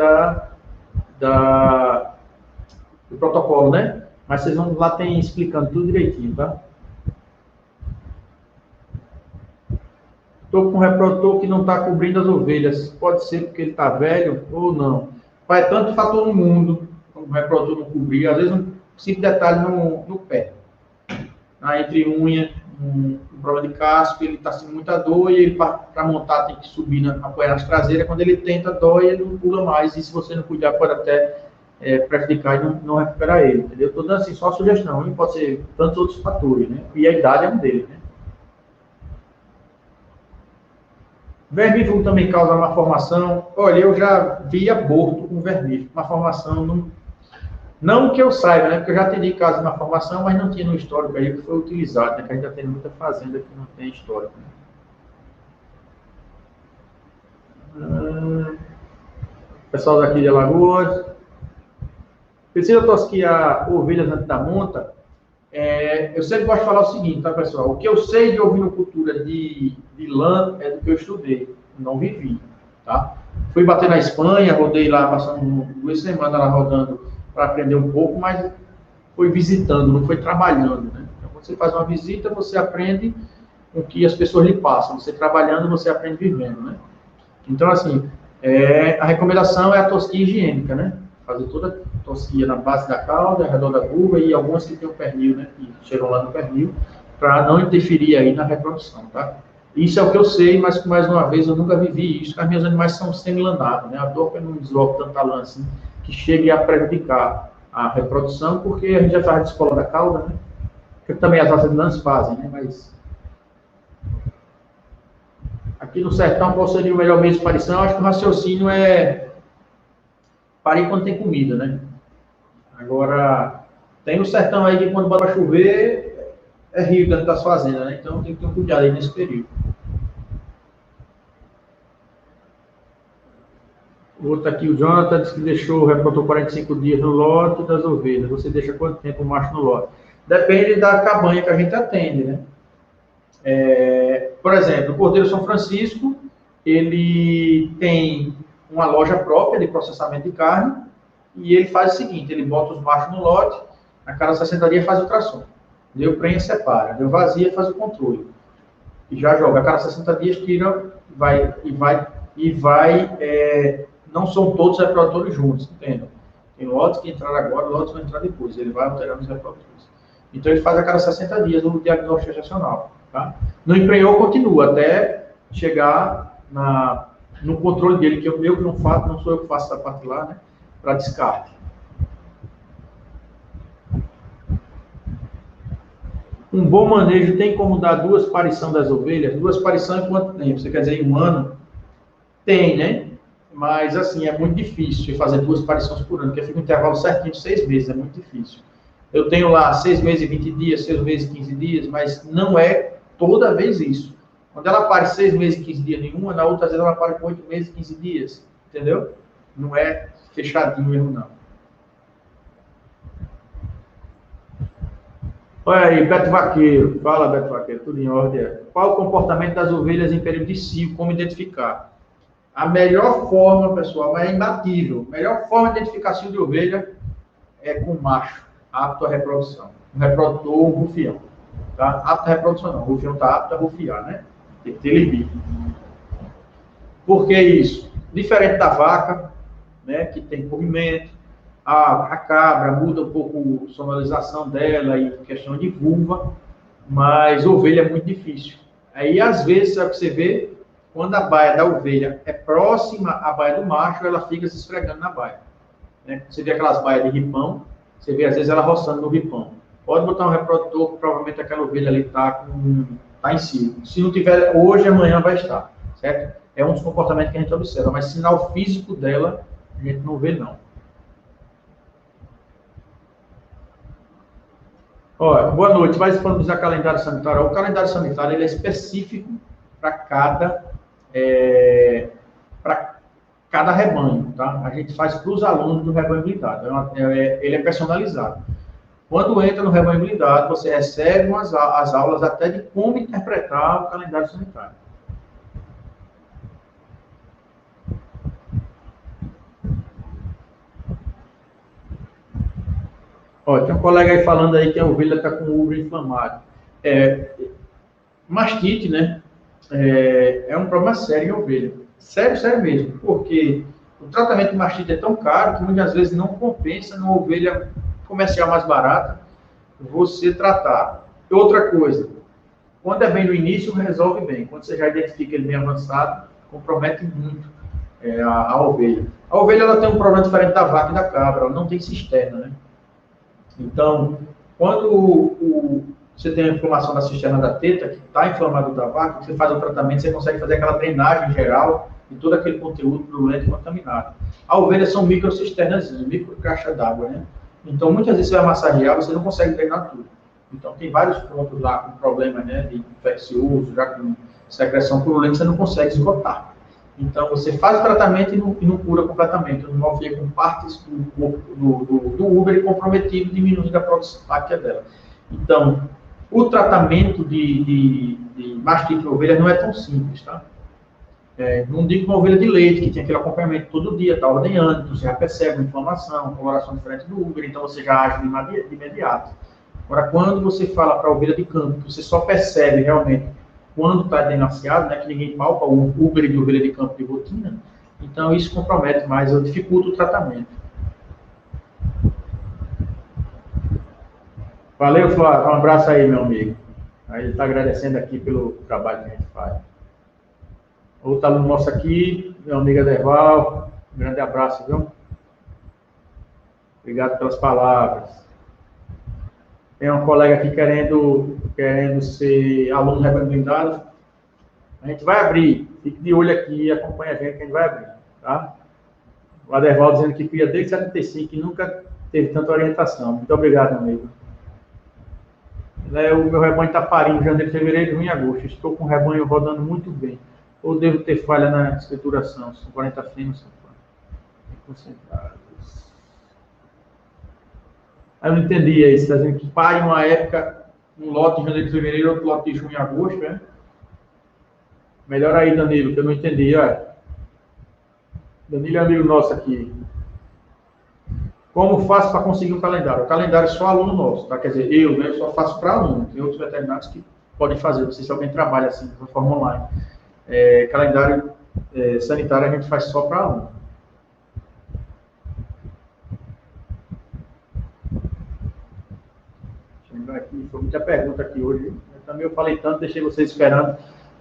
do protocolo, né? Mas vocês vão lá, tem explicando tudo direitinho, tá? Estou com um reprodutor que não está cobrindo as ovelhas. Pode ser porque ele está velho ou não. Vai tanto fator no mundo, como o reprodutor não cobrir. Às vezes um simples detalhe no pé. Entre unha, um problema de casco, ele está sentindo muita dor e ele para montar tem que subir, apoiar nas traseiras. Quando ele tenta dói, ele não pula mais. E se você não cuidar, pode até prejudicar e não recuperar ele. Entendeu? Estou dando assim só sugestão. E pode ser tantos outros fatores, né? E a idade é um deles, né? Vermífugo também causa malformação. Olha, eu já vi aborto com vermífugo. Malformação, não que eu saiba, né? Porque eu já atendi casos de malformação, mas não tinha no histórico aí que foi utilizado, né? Que a gente já tem muita fazenda que não tem histórico. Né? Pessoal daqui de Alagoas. Precisa tosquiar ovelhas antes da monta? Eu sempre gosto de falar o seguinte, tá, pessoal? O que eu sei de ovinocultura de lã é do que eu estudei, não vivi, tá? Fui bater na Espanha, rodei lá, passando 2 semanas lá rodando para aprender um pouco, mas foi visitando, não foi trabalhando, né? Então, quando você faz uma visita, você aprende com o que as pessoas lhe passam. Você trabalhando, você aprende vivendo, né? Então, assim, a recomendação é a tosquia higiênica, né? Fazer toda a tosquia na base da cauda, ao redor da vulva e algumas que tem o pernil, né? Que chegam lá no pernil, para não interferir aí na reprodução, tá? Isso é o que eu sei, mas mais uma vez eu nunca vivi isso, porque os meus animais são semi-lanados, né? A dor que eu não desloco tanta lã assim, que chegue a prejudicar a reprodução, porque a gente já faz a descola da cauda, né? Que também as raças de lãs fazem, né? Mas aqui no sertão, qual seria o melhor mês de parição? Acho que o raciocínio é parir quando tem comida, né? Agora, tem no sertão aí que quando bota chover, é rio dentro das fazendas, né? Então tem que ter um cuidado aí nesse período. O outro aqui, o Jonathan, disse que reportou 45 dias no lote das ovelhas. Você deixa quanto tempo o macho no lote? Depende da cabanha que a gente atende, né? Por exemplo, o Cordeiro São Francisco, ele tem uma loja própria de processamento de carne e ele faz o seguinte, ele bota os machos no lote, a cada 60 dias faz ultrassom. Deu prenha, separa. Deu vazia, faz o controle. E já joga. A cada 60 dias tira, vai. Não são todos reprodutores juntos, entendeu? Tem lotes que entraram agora, lotes vão entrar depois. Ele vai alterando os reprodutores. Então ele faz a cada 60 dias o diagnóstico gestacional. Tá? Não emprenhou, continua até chegar no controle dele, que eu que não faço, não sou eu que faço essa parte lá, né? Para descarte. Um bom manejo tem como dar 2 parição das ovelhas? 2 parição em quanto tempo? Você quer dizer em um ano? Tem, né? Mas, assim, é muito difícil de fazer 2 parições por ano, porque fica um intervalo certinho de 6 meses, é muito difícil. Eu tenho lá 6 meses e 20 dias, 6 meses e 15 dias, mas não é toda vez isso. Quando ela pare 6 meses e 15 dias nenhuma, na outra vez ela pare com 8 meses e 15 dias, entendeu? Não é fechadinho mesmo, não. Olha aí, Beto Vaqueiro. Fala, Beto Vaqueiro, tudo em ordem. Qual o comportamento das ovelhas em período de cio? Como identificar? A melhor forma, pessoal, é imbatível. A melhor forma de identificação de ovelha é com macho, apto à reprodução. Um reprodutor rufião. Tá? Apto à reprodução não. O rufião está apto a rufiar, né? Tem que ter libido. Por que isso? Diferente da vaca, né, que tem corrimento, a cabra muda um pouco a sonorização dela e questão de vulva, mas ovelha é muito difícil. Aí, às vezes, você vê, quando a baia da ovelha é próxima à baia do macho, ela fica se esfregando na baia. Né? Você vê aquelas baias de ripão, você vê, às vezes, ela roçando no ripão. Pode botar um reprodutor, que provavelmente aquela ovelha ali está em si. Se não tiver hoje, amanhã vai estar, certo? É um dos comportamentos que a gente observa, mas sinal físico dela, a gente não vê, não. Olha, boa noite. Vai disponibilizar calendário sanitário. O calendário sanitário ele é específico para cada rebanho, tá? A gente faz para os alunos do rebanho blindado. Ele é personalizado. Quando entra no rebanho blindado, você recebe as aulas até de como interpretar o calendário sanitário. Olha, tem um colega aí falando aí que a ovelha está com o útero inflamado. Mastite, né? É um problema sério em ovelha. Sério, sério mesmo. Porque o tratamento de mastite é tão caro que muitas vezes não compensa numa ovelha comercial mais barata você tratar. Outra coisa, quando é bem no início, resolve bem. Quando você já identifica ele bem avançado, compromete muito a ovelha. A ovelha ela tem um problema diferente da vaca e da cabra, ela não tem cisterna, né? Então, quando você tem a inflamação da cisterna da teta, que está inflamado da vaca, você faz o tratamento, você consegue fazer aquela drenagem geral de todo aquele conteúdo purulento e contaminado. A ovelha são microcisternas, micro caixa d'água, né? Então, muitas vezes você vai massagear, você não consegue drenar tudo. Então, tem vários pontos lá com problema, né, de infeccioso, já com secreção purulenta, você não consegue esgotar. Então, você faz o tratamento e não cura completamente. O animal fica com partes do útero comprometido, diminuindo a produção láctea dela. Então, o tratamento de mastite de ovelha não é tão simples, tá? Não digo uma ovelha de leite, que tem aquele acompanhamento todo dia, está ordenhando, você já percebe uma inflamação, coloração diferente do útero, então você já age de imediato. Agora, quando você fala para a ovelha de campo, que você só percebe realmente quando está denunciado, né, que ninguém palpa o útero de ovelha de campo de rotina, então isso compromete mais, dificulta o tratamento. Valeu, Flávio, um abraço aí, meu amigo. Aí ele está agradecendo aqui pelo trabalho que a gente faz. Outro aluno nosso aqui, meu amigo Aderval, um grande abraço, viu? Obrigado pelas palavras. Tem um colega aqui querendo ser aluno rebanho blindado. A gente vai abrir. Fique de olho aqui e acompanha a gente que a gente vai abrir, tá? O Aderval dizendo que cria desde 75 e nunca teve tanta orientação. Muito obrigado, amigo. O meu rebanho está parindo em janeiro, fevereiro, junho e agosto. Estou com o rebanho rodando muito bem. Ou devo ter falha na escrituração? São 40 fêmeas, são concentrados. Eu não entendi aí. Você está dizendo que pare uma época, um lote de janeiro, fevereiro, outro lote de junho e agosto, né? Melhor aí, Danilo, que eu não entendi. Olha. Danilo é amigo nosso aqui. Como faço para conseguir um calendário? O calendário é só aluno nosso, tá? Quer dizer, eu só faço para aluno. Tem outros veterinários que podem fazer. Não sei se alguém trabalha assim, de forma online. Calendário sanitário a gente faz só para aluno. Deixa eu lembrar aqui, foi muita pergunta aqui hoje. Eu falei tanto, deixei vocês esperando.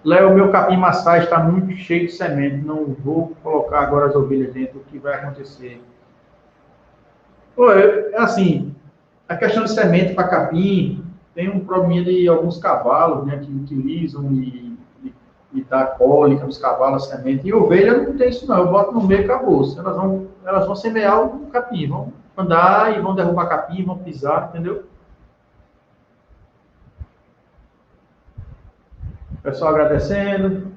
Léo, meu capim maçã está muito cheio de semente, não vou colocar agora as ovelhas dentro, o que vai acontecer? Pô, assim, a questão de semente para capim, tem um probleminha de alguns cavalos, né, que utilizam e dá cólica nos cavalos, a semente. E ovelha não tem isso não, eu boto no meio e acabou. Elas vão semear o capim, vão andar e vão derrubar capim, vão pisar, entendeu? Pessoal agradecendo.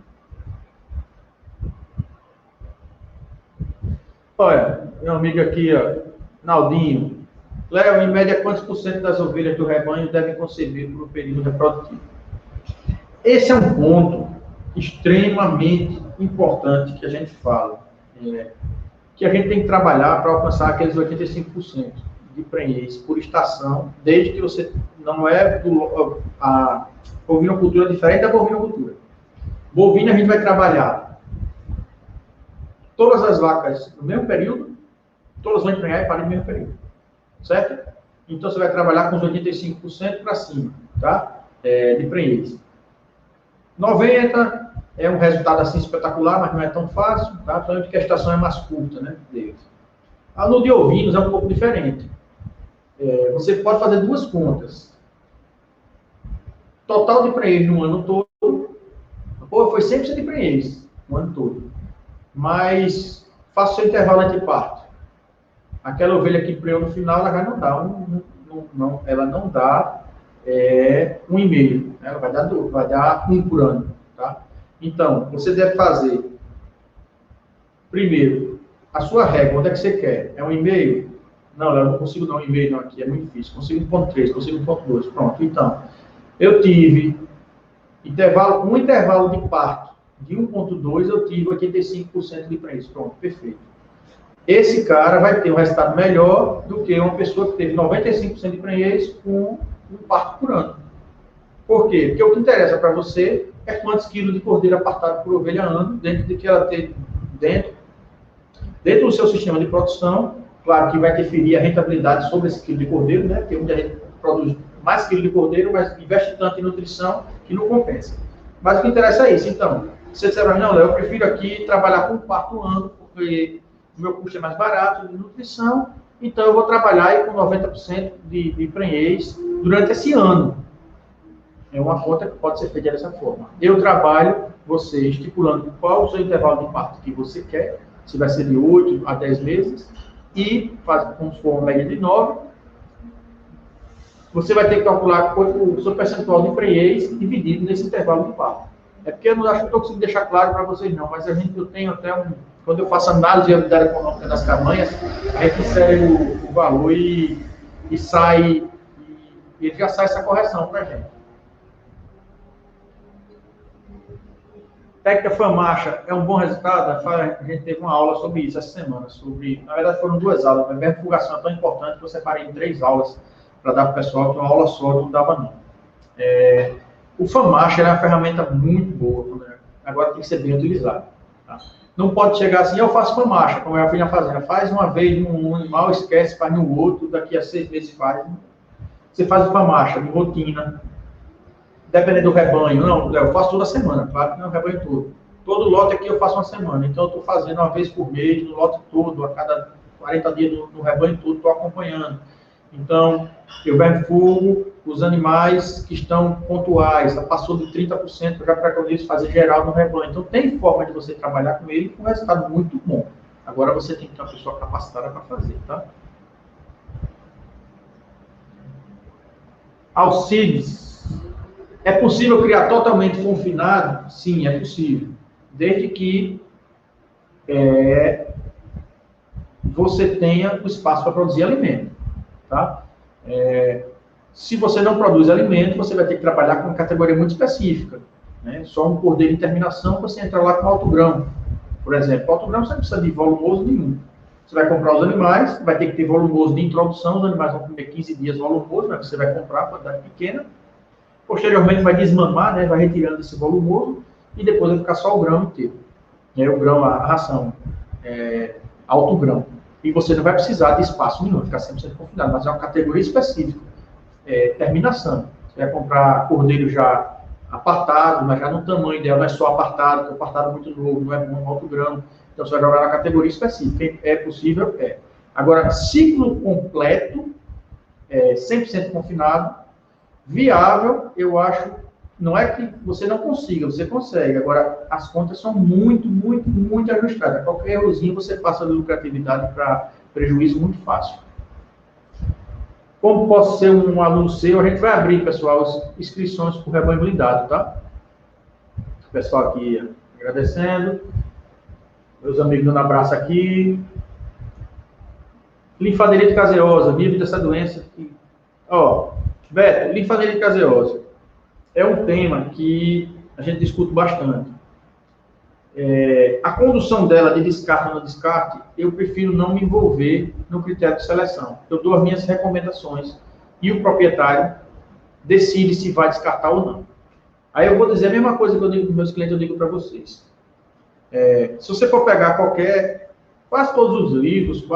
Olha, meu amigo aqui, ó, Naldinho. Léo, em média, quantos por cento das ovelhas do rebanho devem conceber por um período reprodutivo? Esse é um ponto extremamente importante que a gente fala, que a gente tem que trabalhar para alcançar aqueles 85% de prenhez por estação, desde que você não é a bovinocultura diferente da bovinocultura. Bovina a gente vai trabalhar todas as vacas no mesmo período, todas vão emprenhar e parir no mesmo período, certo? Então você vai trabalhar com os 85% para cima, tá? De prenhez. 90% é um resultado assim espetacular, mas não é tão fácil, tá? Porque a estação é mais curta, né, deles. No de ovinos é um pouco diferente. Você pode fazer duas contas. Total de prenhez no ano todo, foi 100% de prenhez no ano todo. Mas faça o seu intervalo entre parto. Aquela ovelha que prenhou no final, ela vai não dar ela não dá 1,5. Ela vai dar 1 por ano, tá? Então, você deve fazer, primeiro, a sua régua, onde é que você quer? É 1,5? Não, eu não consigo dar 1,5 não, aqui é muito difícil. Consigo 1,3, consigo 1,2. Pronto, então, eu tive um intervalo de parto de 1,2, eu tive 85% de prenhez. Pronto, perfeito. Esse cara vai ter um resultado melhor do que uma pessoa que teve 95% de prenhez com um parto por ano. Por quê? Porque o que interessa para você é quantos quilos de cordeiro apartado por ovelha ano, dentro de que ela tem dentro do seu sistema de produção. Claro que vai interferir a rentabilidade sobre esse quilo de cordeiro, né? Porque onde a gente produz mais quilo de cordeiro, mas investe tanto em nutrição que não compensa. Mas o que interessa é isso. Então, se você disser para mim, não, Léo, eu prefiro aqui trabalhar com 4 anos, porque o meu custo é mais barato de nutrição, então eu vou trabalhar aí com 90% de prenhez durante esse ano. É uma conta que pode ser feita dessa forma. Eu trabalho você estipulando qual o seu intervalo de parto que você quer, se vai ser de 8 a 10 meses, e faz como se for uma média de 9. Você vai ter que calcular o seu percentual de prenhez dividido nesse intervalo de parto. É porque eu não acho que estou conseguindo deixar claro para vocês não, mas eu tenho até quando eu faço análise de viabilidade econômica das cabanhas, a gente insere o valor e sai, e ele já sai essa correção para a gente. Técnica FAMACHA é um bom resultado? A gente teve uma aula sobre isso essa semana. Na verdade, foram 2 aulas, mas a divulgação é tão importante que eu separei em 3 aulas para dar para o pessoal, que uma aula só não dava não. O FAMACHA é uma ferramenta muito boa, né? Agora tem que ser bem utilizado. Tá? Não pode chegar assim, eu faço FAMACHA, como eu fui na fazenda. Faz uma vez num animal, esquece, faz no outro, daqui a 6 meses faz. Você faz o FAMACHA de rotina. Dependendo do rebanho, não, eu faço toda semana, claro que não é o rebanho todo. Todo lote aqui eu faço uma semana, então eu estou fazendo uma vez por mês, no lote todo, a cada 40 dias no rebanho todo, estou acompanhando. Então, eu vermifugo os animais que estão pontuais, passou de 30%, eu já preconizo fazer geral no rebanho. Então, tem forma de você trabalhar com ele com um resultado muito bom. Agora, você tem que ter uma pessoa capacitada para fazer, tá? Alcides. É possível criar totalmente confinado? Sim, é possível. Desde que você tenha o espaço para produzir alimento. Tá? Se você não produz alimento, você vai ter que trabalhar com uma categoria muito específica. Né? Só um cordeiro de terminação, você entra lá com alto grão. Por exemplo, alto grão você não precisa de volumoso nenhum. Você vai comprar os animais, vai ter que ter volumoso de introdução, os animais vão comer 15 dias volumoso, mas você vai comprar quantidade pequena. Posteriormente vai desmamar, né, vai retirando esse volumoso e depois vai ficar só o grão inteiro. O grão, a ração, alto grão. E você não vai precisar de espaço nenhum, vai ficar 100% confinado, mas é uma categoria específica. Terminação. Você vai comprar cordeiro já apartado, mas já no tamanho dela, não é só apartado, porque o apartado é muito novo, não é bom, alto grão. Então, você vai jogar na categoria específica. É possível? É. Agora, ciclo completo, 100% confinado, viável, eu acho, não é que você não consiga, você consegue. Agora, as contas são muito, muito, muito ajustadas. Qualquer errozinho, você passa de lucratividade para prejuízo muito fácil. Como posso ser um aluno seu, a gente vai abrir, pessoal, as inscrições para o rebanho blindado, tá? O pessoal aqui agradecendo. Meus amigos dando abraço aqui. Linfadenite caseosa, vive dessa doença. Beto, linfadenite caseosa é um tema que a gente discute bastante. A condução dela de descarte ou não descarte, eu prefiro não me envolver no critério de seleção. Eu dou as minhas recomendações e o proprietário decide se vai descartar ou não. Aí eu vou dizer a mesma coisa que eu digo para os meus clientes, eu digo para vocês. Se você for pegar quase todos os livros,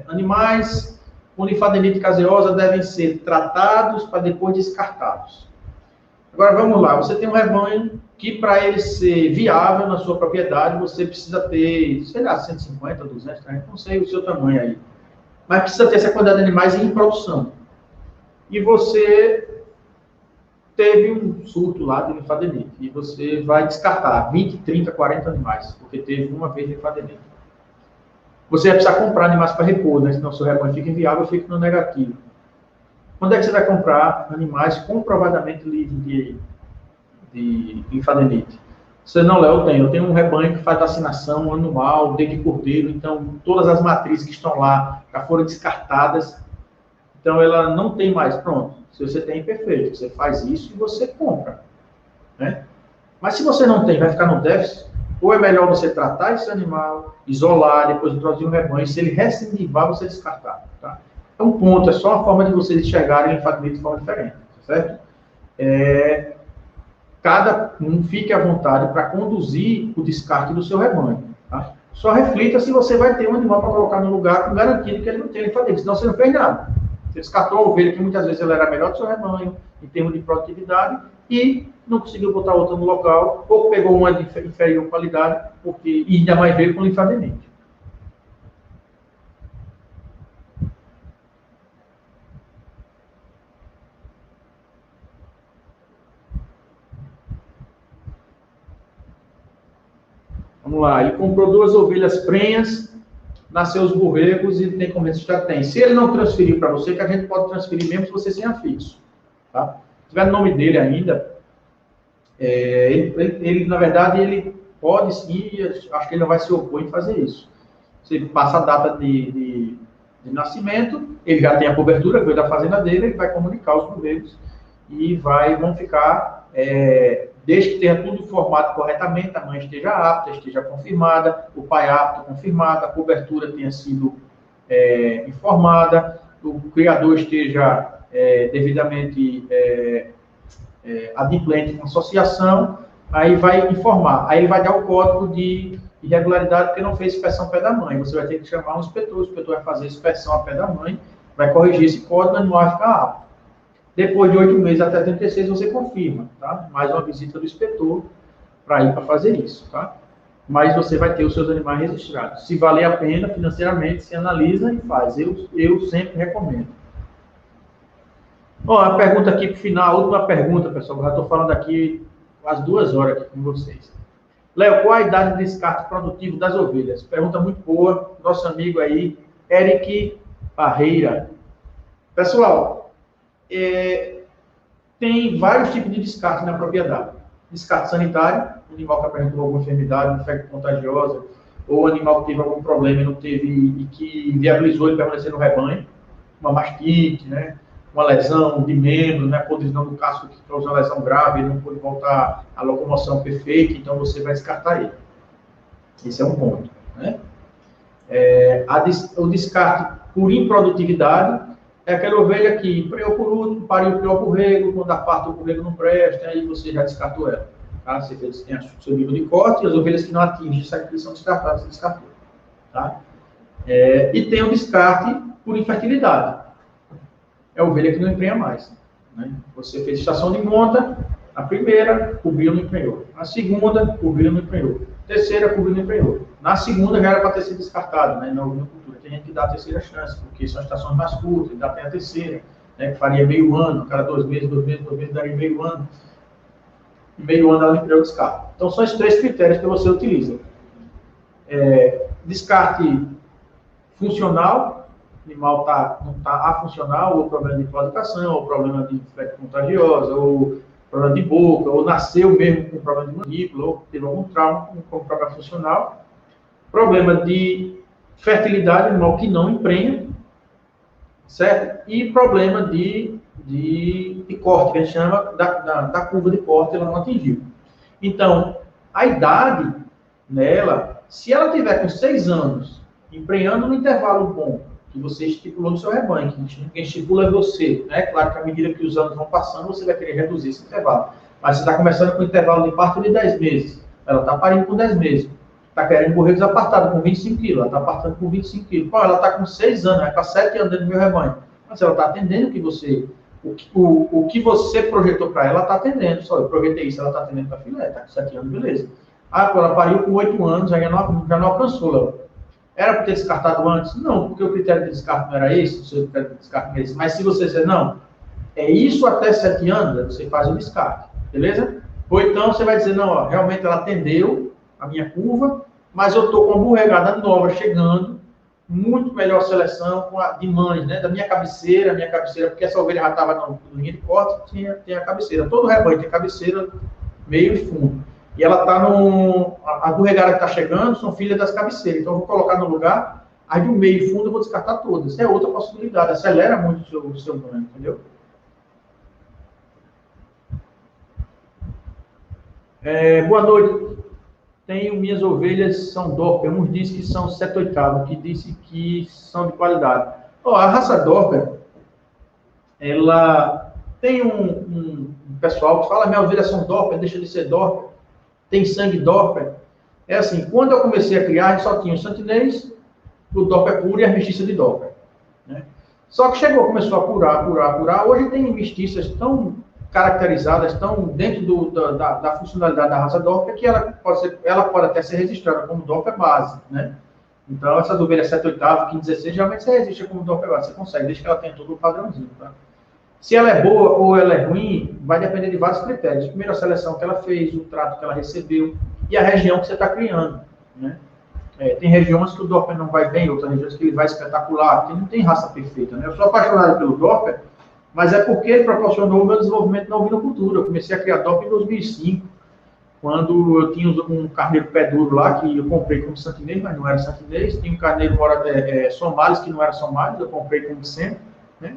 animais com linfadenite caseosa devem ser tratados para depois descartados. Agora vamos lá, você tem um rebanho que para ele ser viável na sua propriedade, você precisa ter, sei lá, 150, 200, 300, não sei o seu tamanho aí. Mas precisa ter essa quantidade de animais em produção. E você teve um surto lá de linfadenite. E você vai descartar 20, 30, 40 animais, porque teve uma vez linfadenite. Você vai precisar comprar animais para repor, né? Senão seu rebanho fica inviável e fica no negativo. Quando é que você vai comprar animais comprovadamente livres de linfadenite? Você não, Léo, eu tenho um rebanho que faz vacinação anual, dengue cordeiro, então todas as matrizes que estão lá já foram descartadas, então ela não tem mais, pronto. Se você tem, perfeito, você faz isso e você compra, né? Mas se você não tem, vai ficar no déficit, ou é melhor você tratar esse animal, isolar, depois introduzir um rebanho, se ele recidivar, você descartar, tá? É um ponto, é só uma forma de vocês enxergarem linfadenite de forma diferente, certo? Cada um fique à vontade para conduzir o descarte do seu rebanho, tá? Só reflita se você vai ter um animal para colocar no lugar com garantia que ele não tem linfadenite, senão você não fez nada. Você descartou a ovelha, que muitas vezes ela era melhor do seu rebanho, em termos de produtividade, e não conseguiu botar outra no local, ou pegou uma de inferior qualidade, e ainda mais veio com linfadenite. Vamos lá, ele comprou 2 ovelhas prenhas, nasceu os borregos e tem como registrar? Tem. Se ele não transferiu para você, que a gente pode transferir mesmo se você sem afixo. Tá? Se tiver no nome dele ainda, ele, na verdade, ele pode sim, acho que ele não vai se opor em fazer isso. Se ele passa a data de nascimento, ele já tem a cobertura, veio da fazenda dele, ele vai comunicar os borregos e vão ficar... desde que esteja tudo informado corretamente, a mãe esteja apta, esteja confirmada, o pai apto, confirmado, a cobertura tenha sido informada, o criador esteja devidamente adimplente com associação, aí vai informar. Aí ele vai dar o código de irregularidade porque não fez inspeção a pé da mãe. Você vai ter que chamar um inspetor, o inspetor vai fazer a inspeção a pé da mãe, vai corrigir esse código, o animal vai ficar apto. Depois de 8 meses até 36, você confirma, tá? Mais uma visita do inspetor para ir para fazer isso, tá? Mas você vai ter os seus animais registrados. Se valer a pena, financeiramente, se analisa e faz. Eu sempre recomendo. Ó, a pergunta aqui para o final, a última pergunta, pessoal. Eu já estou falando aqui quase 2 horas aqui com vocês. Léo, qual a idade de descarte produtivo das ovelhas? Pergunta muito boa. Nosso amigo aí, Eric Barreira. Pessoal, tem vários tipos de descarte na propriedade. Descarte sanitário, animal que apresentou alguma enfermidade, infecto contagiosa, ou animal que teve algum problema e não teve, e que viabilizou ele permanecer no rebanho, uma mastite, né? Uma lesão de membro, né? Podridão do casco que causou uma lesão grave, ele não pôde voltar à locomoção perfeita, então você vai descartar ele. Esse é um ponto, né? O descarte por improdutividade é aquela ovelha que freou por último, pariu o pior borrego, quando a parte do borrego não presta, aí você já descartou ela. Tá? Você tem o seu nível de corte e as ovelhas que não atingem essa que são descartadas, você descartou. Tá? E tem o descarte por infertilidade. É a ovelha que não emprenha mais. Né? Você fez estação de monta, A primeira, cobriu, não emprenhou. A segunda, cobriu, não emprenhou. Terceira, cobriu, não emprenhou. Na segunda, já era para ter sido descartado, né, na ovinocultura. Tem gente que dá a terceira chance, porque são estações mais curtas, ainda tem a terceira, né, que faria meio ano, cada 2 meses, 2 meses, 2 meses, daria meio ano. Meio ano ela empreendeu o descarte. Então, são esses 3 critérios que você utiliza. Descarte funcional, o animal não está afuncional, ou problema de claudicação, ou problema de infecção contagiosa, ou problema de boca, ou nasceu mesmo com problema de mandíbula, ou teve algum trauma com problema funcional. Problema de fertilidade, animal que não emprenha, certo? E problema de corte, que a gente chama da curva de corte, ela não atingiu. Então, a idade nela, se ela tiver com 6 anos, emprenhando no intervalo bom, que você estipulou no seu rebanho, que quem estipula é você, né? Claro que à medida que os anos vão passando, você vai querer reduzir esse intervalo. Mas você está começando com o intervalo de parto de 10 meses, ela está parindo com 10 meses, está querendo morrer desapartada com 25 quilos, ela está partando com 25 quilos. Pô, ela está com 6 anos, vai para 7 anos dentro do meu rebanho. Mas ela está atendendo o que você projetou para ela, ela está atendendo. Só eu projetei isso, ela está atendendo para a filha, está com 7 anos, beleza. Ah, pô, ela pariu com 8 anos, já não alcançou, Léo. Era para ter descartado antes? Não, porque o critério de descarte não era esse, o seu critério de descarte não era esse. Mas se você disser, não, é isso até 7 anos, você faz o descarte, beleza? Ou então você vai dizer, não, ó, realmente ela atendeu a minha curva, mas eu estou com uma borregada nova chegando, muito melhor seleção de mães, né? Da minha cabeceira, porque essa ovelha já estava no linha de corte, tem a cabeceira. Todo rebanho tem cabeceira, meio e fundo. E ela está a borregada que está chegando são filhas das cabeceiras. Então eu vou colocar no lugar, aí do meio e fundo eu vou descartar todas. É outra possibilidade, acelera muito o seu ganho, entendeu? Boa noite. Tenho minhas ovelhas, são Dorper. Uns dizem que são 7/8, que disse que são de qualidade. A raça Dorper, ela tem um pessoal que fala, minha ovelha são Dorper, deixa de ser Dorper. Tem sangue Dorper. É assim, quando eu comecei a criar, a gente só tinha o santinês, o Dorper puro e a mestiça de Dorper, né? Só que começou a curar. Hoje tem mestiças tão caracterizadas, tão dentro da funcionalidade da raça Dorper, que ela pode até ser registrada como Dorper base, né? Então, essa ovelha 7/8, 15/16, geralmente você registra como Dorper base, você consegue, desde que ela tenha todo o padrãozinho, tá? Se ela é boa ou ela é ruim, vai depender de vários critérios. Primeiro, a seleção que ela fez, o trato que ela recebeu e a região que você está criando, né? Tem regiões que o Dorper não vai bem, outras regiões que ele vai espetacular, porque não tem raça perfeita, né? Eu sou apaixonado pelo Dorper, mas é porque ele proporcionou o meu desenvolvimento na ovinocultura. Eu comecei a criar Dorper em 2005, quando eu tinha um carneiro pé duro lá, que eu comprei como santinês, mas não era santinês. Tinha um carneiro Somalis, que não era Somalis, eu comprei como sempre, né?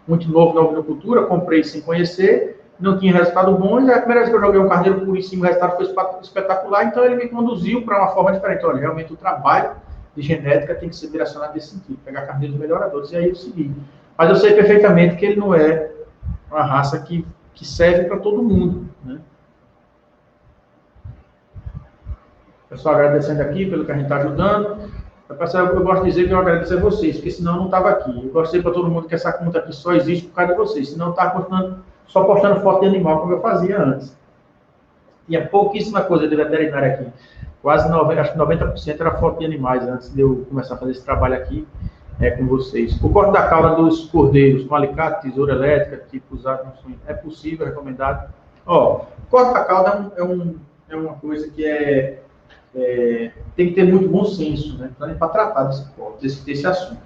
Muito novo na ovinocultura, comprei sem conhecer, não tinha resultado bom, e a primeira vez que eu joguei um carneiro puro em cima, o resultado foi espetacular, então ele me conduziu para uma forma diferente. Olha, realmente o trabalho de genética tem que ser direcionado nesse sentido, pegar carneiros melhoradores, e aí eu segui. Mas eu sei perfeitamente que ele não é uma raça que serve para todo mundo, né? Pessoal, agradecendo aqui pelo que a gente está ajudando. Pessoal, eu gosto de dizer que eu agradeço a vocês, porque senão eu não estava aqui. Eu gostei para todo mundo que essa conta aqui só existe por causa de vocês, senão eu estava só postando foto de animal como eu fazia antes. Tinha pouquíssima coisa de veterinária aqui. Quase 90%, acho que 90% era foto de animais antes de eu começar a fazer esse trabalho aqui com vocês. O corte da cauda dos cordeiros com alicate, tesoura elétrica, tipo usado no sonho, é possível, é recomendado. Corte da cauda é uma coisa que tem que ter muito bom senso, né, para tratar desse assunto.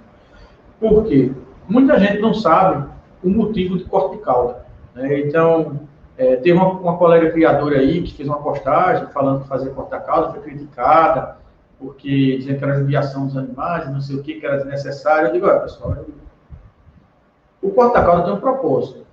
Por quê? Muita gente não sabe o motivo de corte de cauda, né? Então, teve uma colega criadora aí que fez uma postagem falando que fazer corte da cauda, foi criticada, porque dizendo que era judiação dos animais, não sei o que era desnecessário. Eu digo, olha, pessoal, o corte da cauda tem um propósito.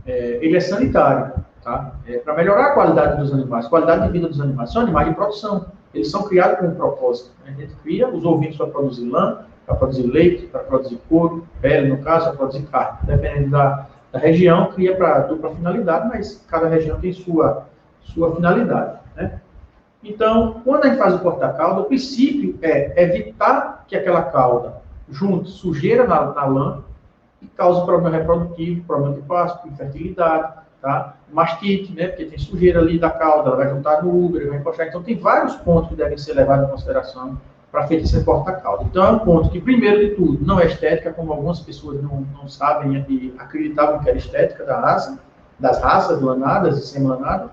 Ele é sanitário, tá? Para melhorar a qualidade dos animais, qualidade de vida dos animais. São animais de produção. Eles são criados com um propósito. A gente cria os ovinos para produzir lã, para produzir leite, para produzir couro, pele, no caso, para produzir carne. Dependendo da região, cria para dupla finalidade, mas cada região tem sua finalidade, né? Então, quando a gente faz o corte da cauda, o princípio é evitar que aquela cauda junte sujeira na lã e cause problema reprodutivo, problema de pasto, infertilidade, tá? Mastite, né? Porque tem sujeira ali da cauda, ela vai juntar no útero, vai encostar. Então, tem vários pontos que devem ser levados em consideração para a feitiçaria corta-cauda. Então, é um ponto que, primeiro de tudo, não é estética, como algumas pessoas não sabem e acreditavam que era estética da raça, das raças lanadas e semi-lanadas,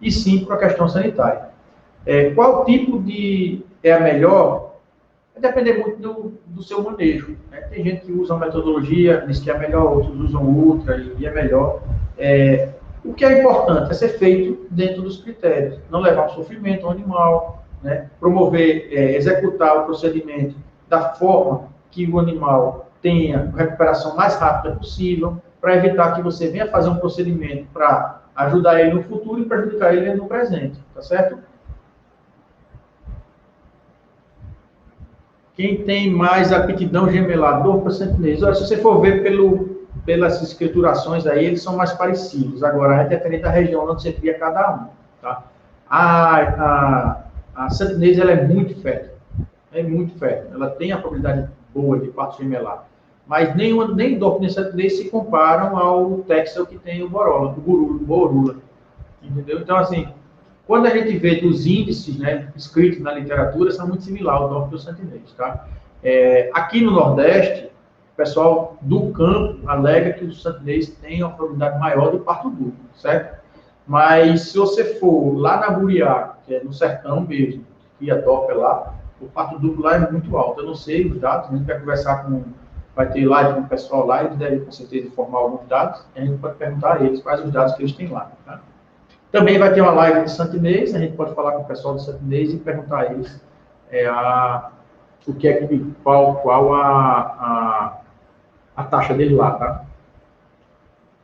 e sim para a questão sanitária. Qual tipo é a melhor? Vai depender muito do seu manejo. Né? Tem gente que usa uma metodologia, diz que é melhor, outros usam outra e é melhor. O que é importante é ser feito dentro dos critérios, não levar um sofrimento ao animal, né? Promover, executar o procedimento da forma que o animal tenha a recuperação mais rápida possível, para evitar que você venha fazer um procedimento para ajudar ele no futuro e prejudicar ele no presente, tá certo? Quem tem mais aptidão gemelar, dor para sentinês? Olha, se você for ver pelas escriturações aí, eles são mais parecidos. Agora, é dependente da região onde você cria cada um, tá? A sentinês, ela é muito fértil. É muito fértil. Ela tem a probabilidade boa de parto gemelar. Mas nem dor nem sentinês se comparam ao Texel que tem o Borula. Entendeu? Então, assim, quando a gente vê dos índices, né, escritos na literatura, são muito similares ao DORF e ao sentinês, tá? Aqui no Nordeste, o pessoal do campo alega que os sentinês têm uma probabilidade maior de parto duplo, certo? Mas se você for lá na Buriá, que é no sertão mesmo, que a DORF é lá, o parto duplo lá é muito alto. Eu não sei os dados, a gente vai conversar vai ter live com o pessoal lá, eles devem com certeza informar alguns dados, e a gente pode perguntar a eles quais os dados que eles têm lá, tá? Também vai ter uma live de sentinês, a gente pode falar com o pessoal do sentinês e perguntar a eles qual a taxa dele lá, tá?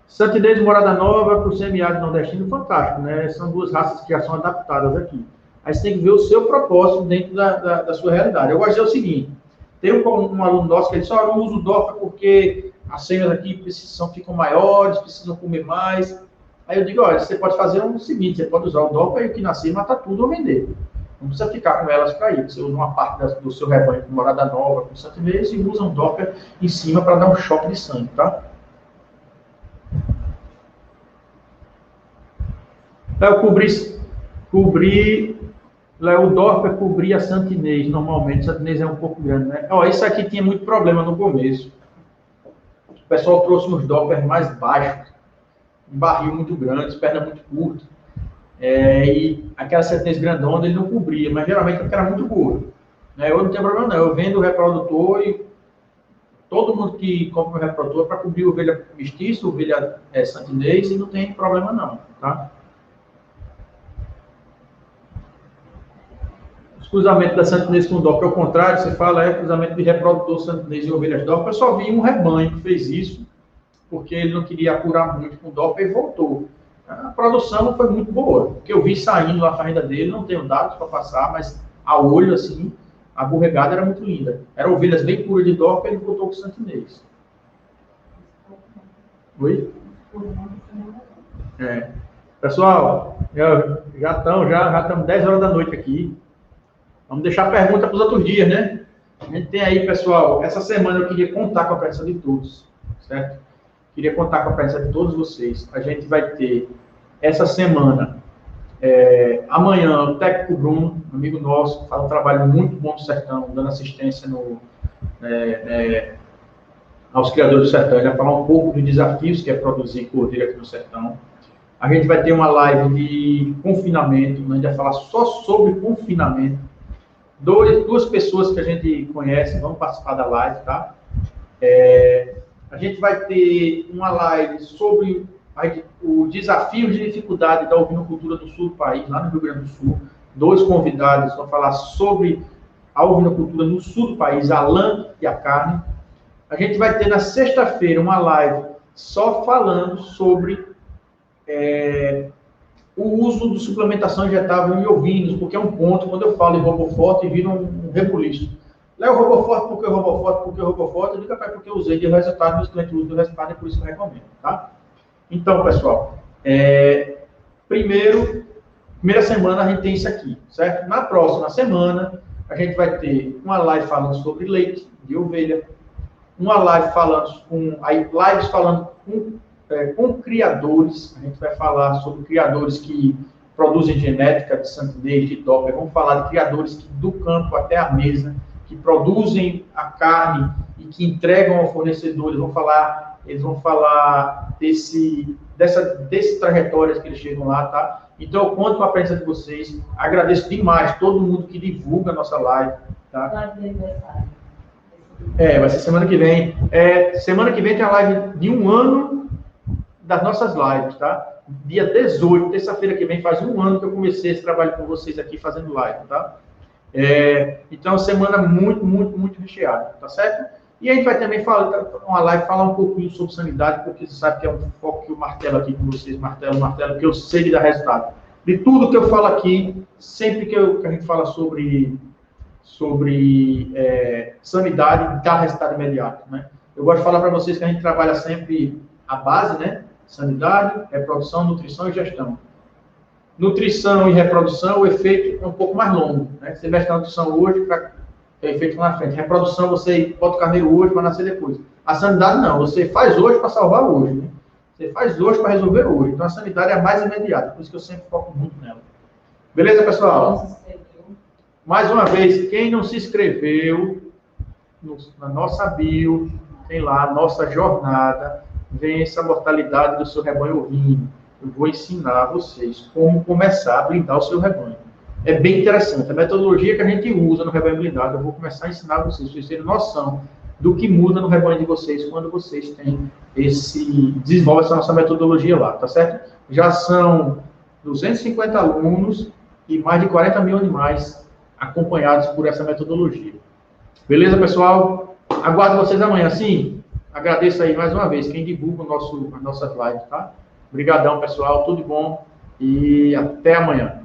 Sentinês Morada Nova para o semiárido nordestino, fantástico, né? São duas raças que já são adaptadas aqui. Aí você tem que ver o seu propósito dentro da sua realidade. Eu gosto de dizer o seguinte, tem um aluno nosso que ele disse, eu uso DORF porque as fêmeas aqui ficam maiores, precisam comer mais. Aí eu digo, olha, você pode fazer o seguinte, você pode usar o DORF e o que nascer, matar tudo ou vender. Não precisa ficar com elas para ir. Você usa uma parte do seu rebanho com morada nova, com sentinês, e usa um DORF em cima para dar um choque de sangue, tá? Eu o DORF é cobrir a sentinês, normalmente. A sentinês é um pouco grande, né? Isso aqui tinha muito problema no começo. O pessoal trouxe uns DORFs mais baixos, um barril muito grande, perna muito curta. E aquela sentinês grandona ele não cobria, mas geralmente porque era muito gordo. Eu não tenho problema não, eu vendo o reprodutor e todo mundo que compra o reprodutor para cobrir ovelha mestiça, ovelha sentinês, e não tem problema não, tá? Os cruzamentos da sentinês com DORF, ao contrário, você fala cruzamento de reprodutor sentinês e ovelhas DORF. Eu só vi um rebanho que fez isso, porque ele não queria apurar muito com DORF e voltou. A produção não foi muito boa, porque eu vi saindo lá a farinha dele, não tenho dados para passar, mas a olho, assim, a borregada era muito linda. Eram ovelhas bem puras de DORF e ele voltou com sentinês. Oi? Pessoal, já estamos 10 horas da noite aqui. Vamos deixar a pergunta para os outros dias, né? A gente tem aí, pessoal, essa semana eu queria contar com a presença de todos, certo? Queria contar com a presença de todos vocês. A gente vai ter, essa semana, amanhã, o técnico Bruno, amigo nosso, faz um trabalho muito bom no sertão, dando assistência aos criadores do sertão. Ele vai falar um pouco dos desafios que é produzir cordeiro aqui no sertão. A gente vai ter uma live de confinamento, a gente vai falar só sobre confinamento. Duas pessoas que a gente conhece vão participar da live, tá? A gente vai ter uma live sobre o desafio de dificuldade da ovinocultura do sul do país, lá no Rio Grande do Sul. 2 convidados vão falar sobre a ovinocultura no sul do país, a lã e a carne. A gente vai ter na sexta-feira uma live só falando sobre o uso de suplementação injetável em ovinos, porque é um ponto, quando eu falo em RoboForte, vira um rebuliço. Léo, RoboForte, por que RoboForte, por que RoboForte? Eu digo, porque eu usei de resultado, meus clientes usam de resultado, e por isso que eu recomendo, tá? Então, pessoal, primeira semana a gente tem isso aqui, certo? Na próxima semana, a gente vai ter uma live falando sobre leite de ovelha, uma live falando lives falando com com criadores, a gente vai falar sobre criadores que produzem genética de santinês, de Doppler, vamos falar de criadores que, do campo até a mesa, que produzem a carne e que entregam ao fornecedor, eles vão falar dessas trajetórias que eles chegam lá, tá? Então, eu conto com a presença de vocês, agradeço demais todo mundo que divulga a nossa live, tá? Vai ser semana que vem. Semana que vem tem a live de 1 ano das nossas lives, tá? Dia 18, terça-feira que vem, faz 1 ano que eu comecei esse trabalho com vocês aqui, fazendo live, tá? Então, semana muito, muito, muito recheada, tá certo? E a gente vai também falar um pouquinho sobre sanidade, porque você sabe que é um foco que eu martelo aqui com vocês, martelo, porque eu sei que dá resultado. De tudo que eu falo aqui, sempre que a gente fala sobre sanidade, dá resultado imediato, né? Eu gosto de falar para vocês que a gente trabalha sempre a base, né? Sanidade, reprodução, nutrição e gestão. Nutrição e reprodução, o efeito é um pouco mais longo, né? Você mexe na nutrição hoje para ter efeito lá na frente. Reprodução, você bota o carneiro hoje para nascer depois. A sanidade não, você faz hoje para salvar hoje, né? Você faz hoje para resolver hoje. Então a sanidade é a mais imediata, por isso que eu sempre foco muito nela. Beleza, pessoal? Mais uma vez, quem não se inscreveu, na nossa bio, tem lá a nossa jornada, vença a mortalidade do seu rebanho ovino. Eu vou ensinar vocês como começar a blindar o seu rebanho. É bem interessante. A metodologia que a gente usa no rebanho blindado, eu vou começar a ensinar vocês, para vocês terem noção do que muda no rebanho de vocês quando vocês têm desenvolvem essa nossa metodologia lá, tá certo? Já são 250 alunos e mais de 40 mil animais acompanhados por essa metodologia. Beleza, pessoal? Aguardo vocês amanhã. Sim, agradeço aí mais uma vez quem divulga a nossa live, tá? Obrigadão, pessoal. Tudo bom e até amanhã.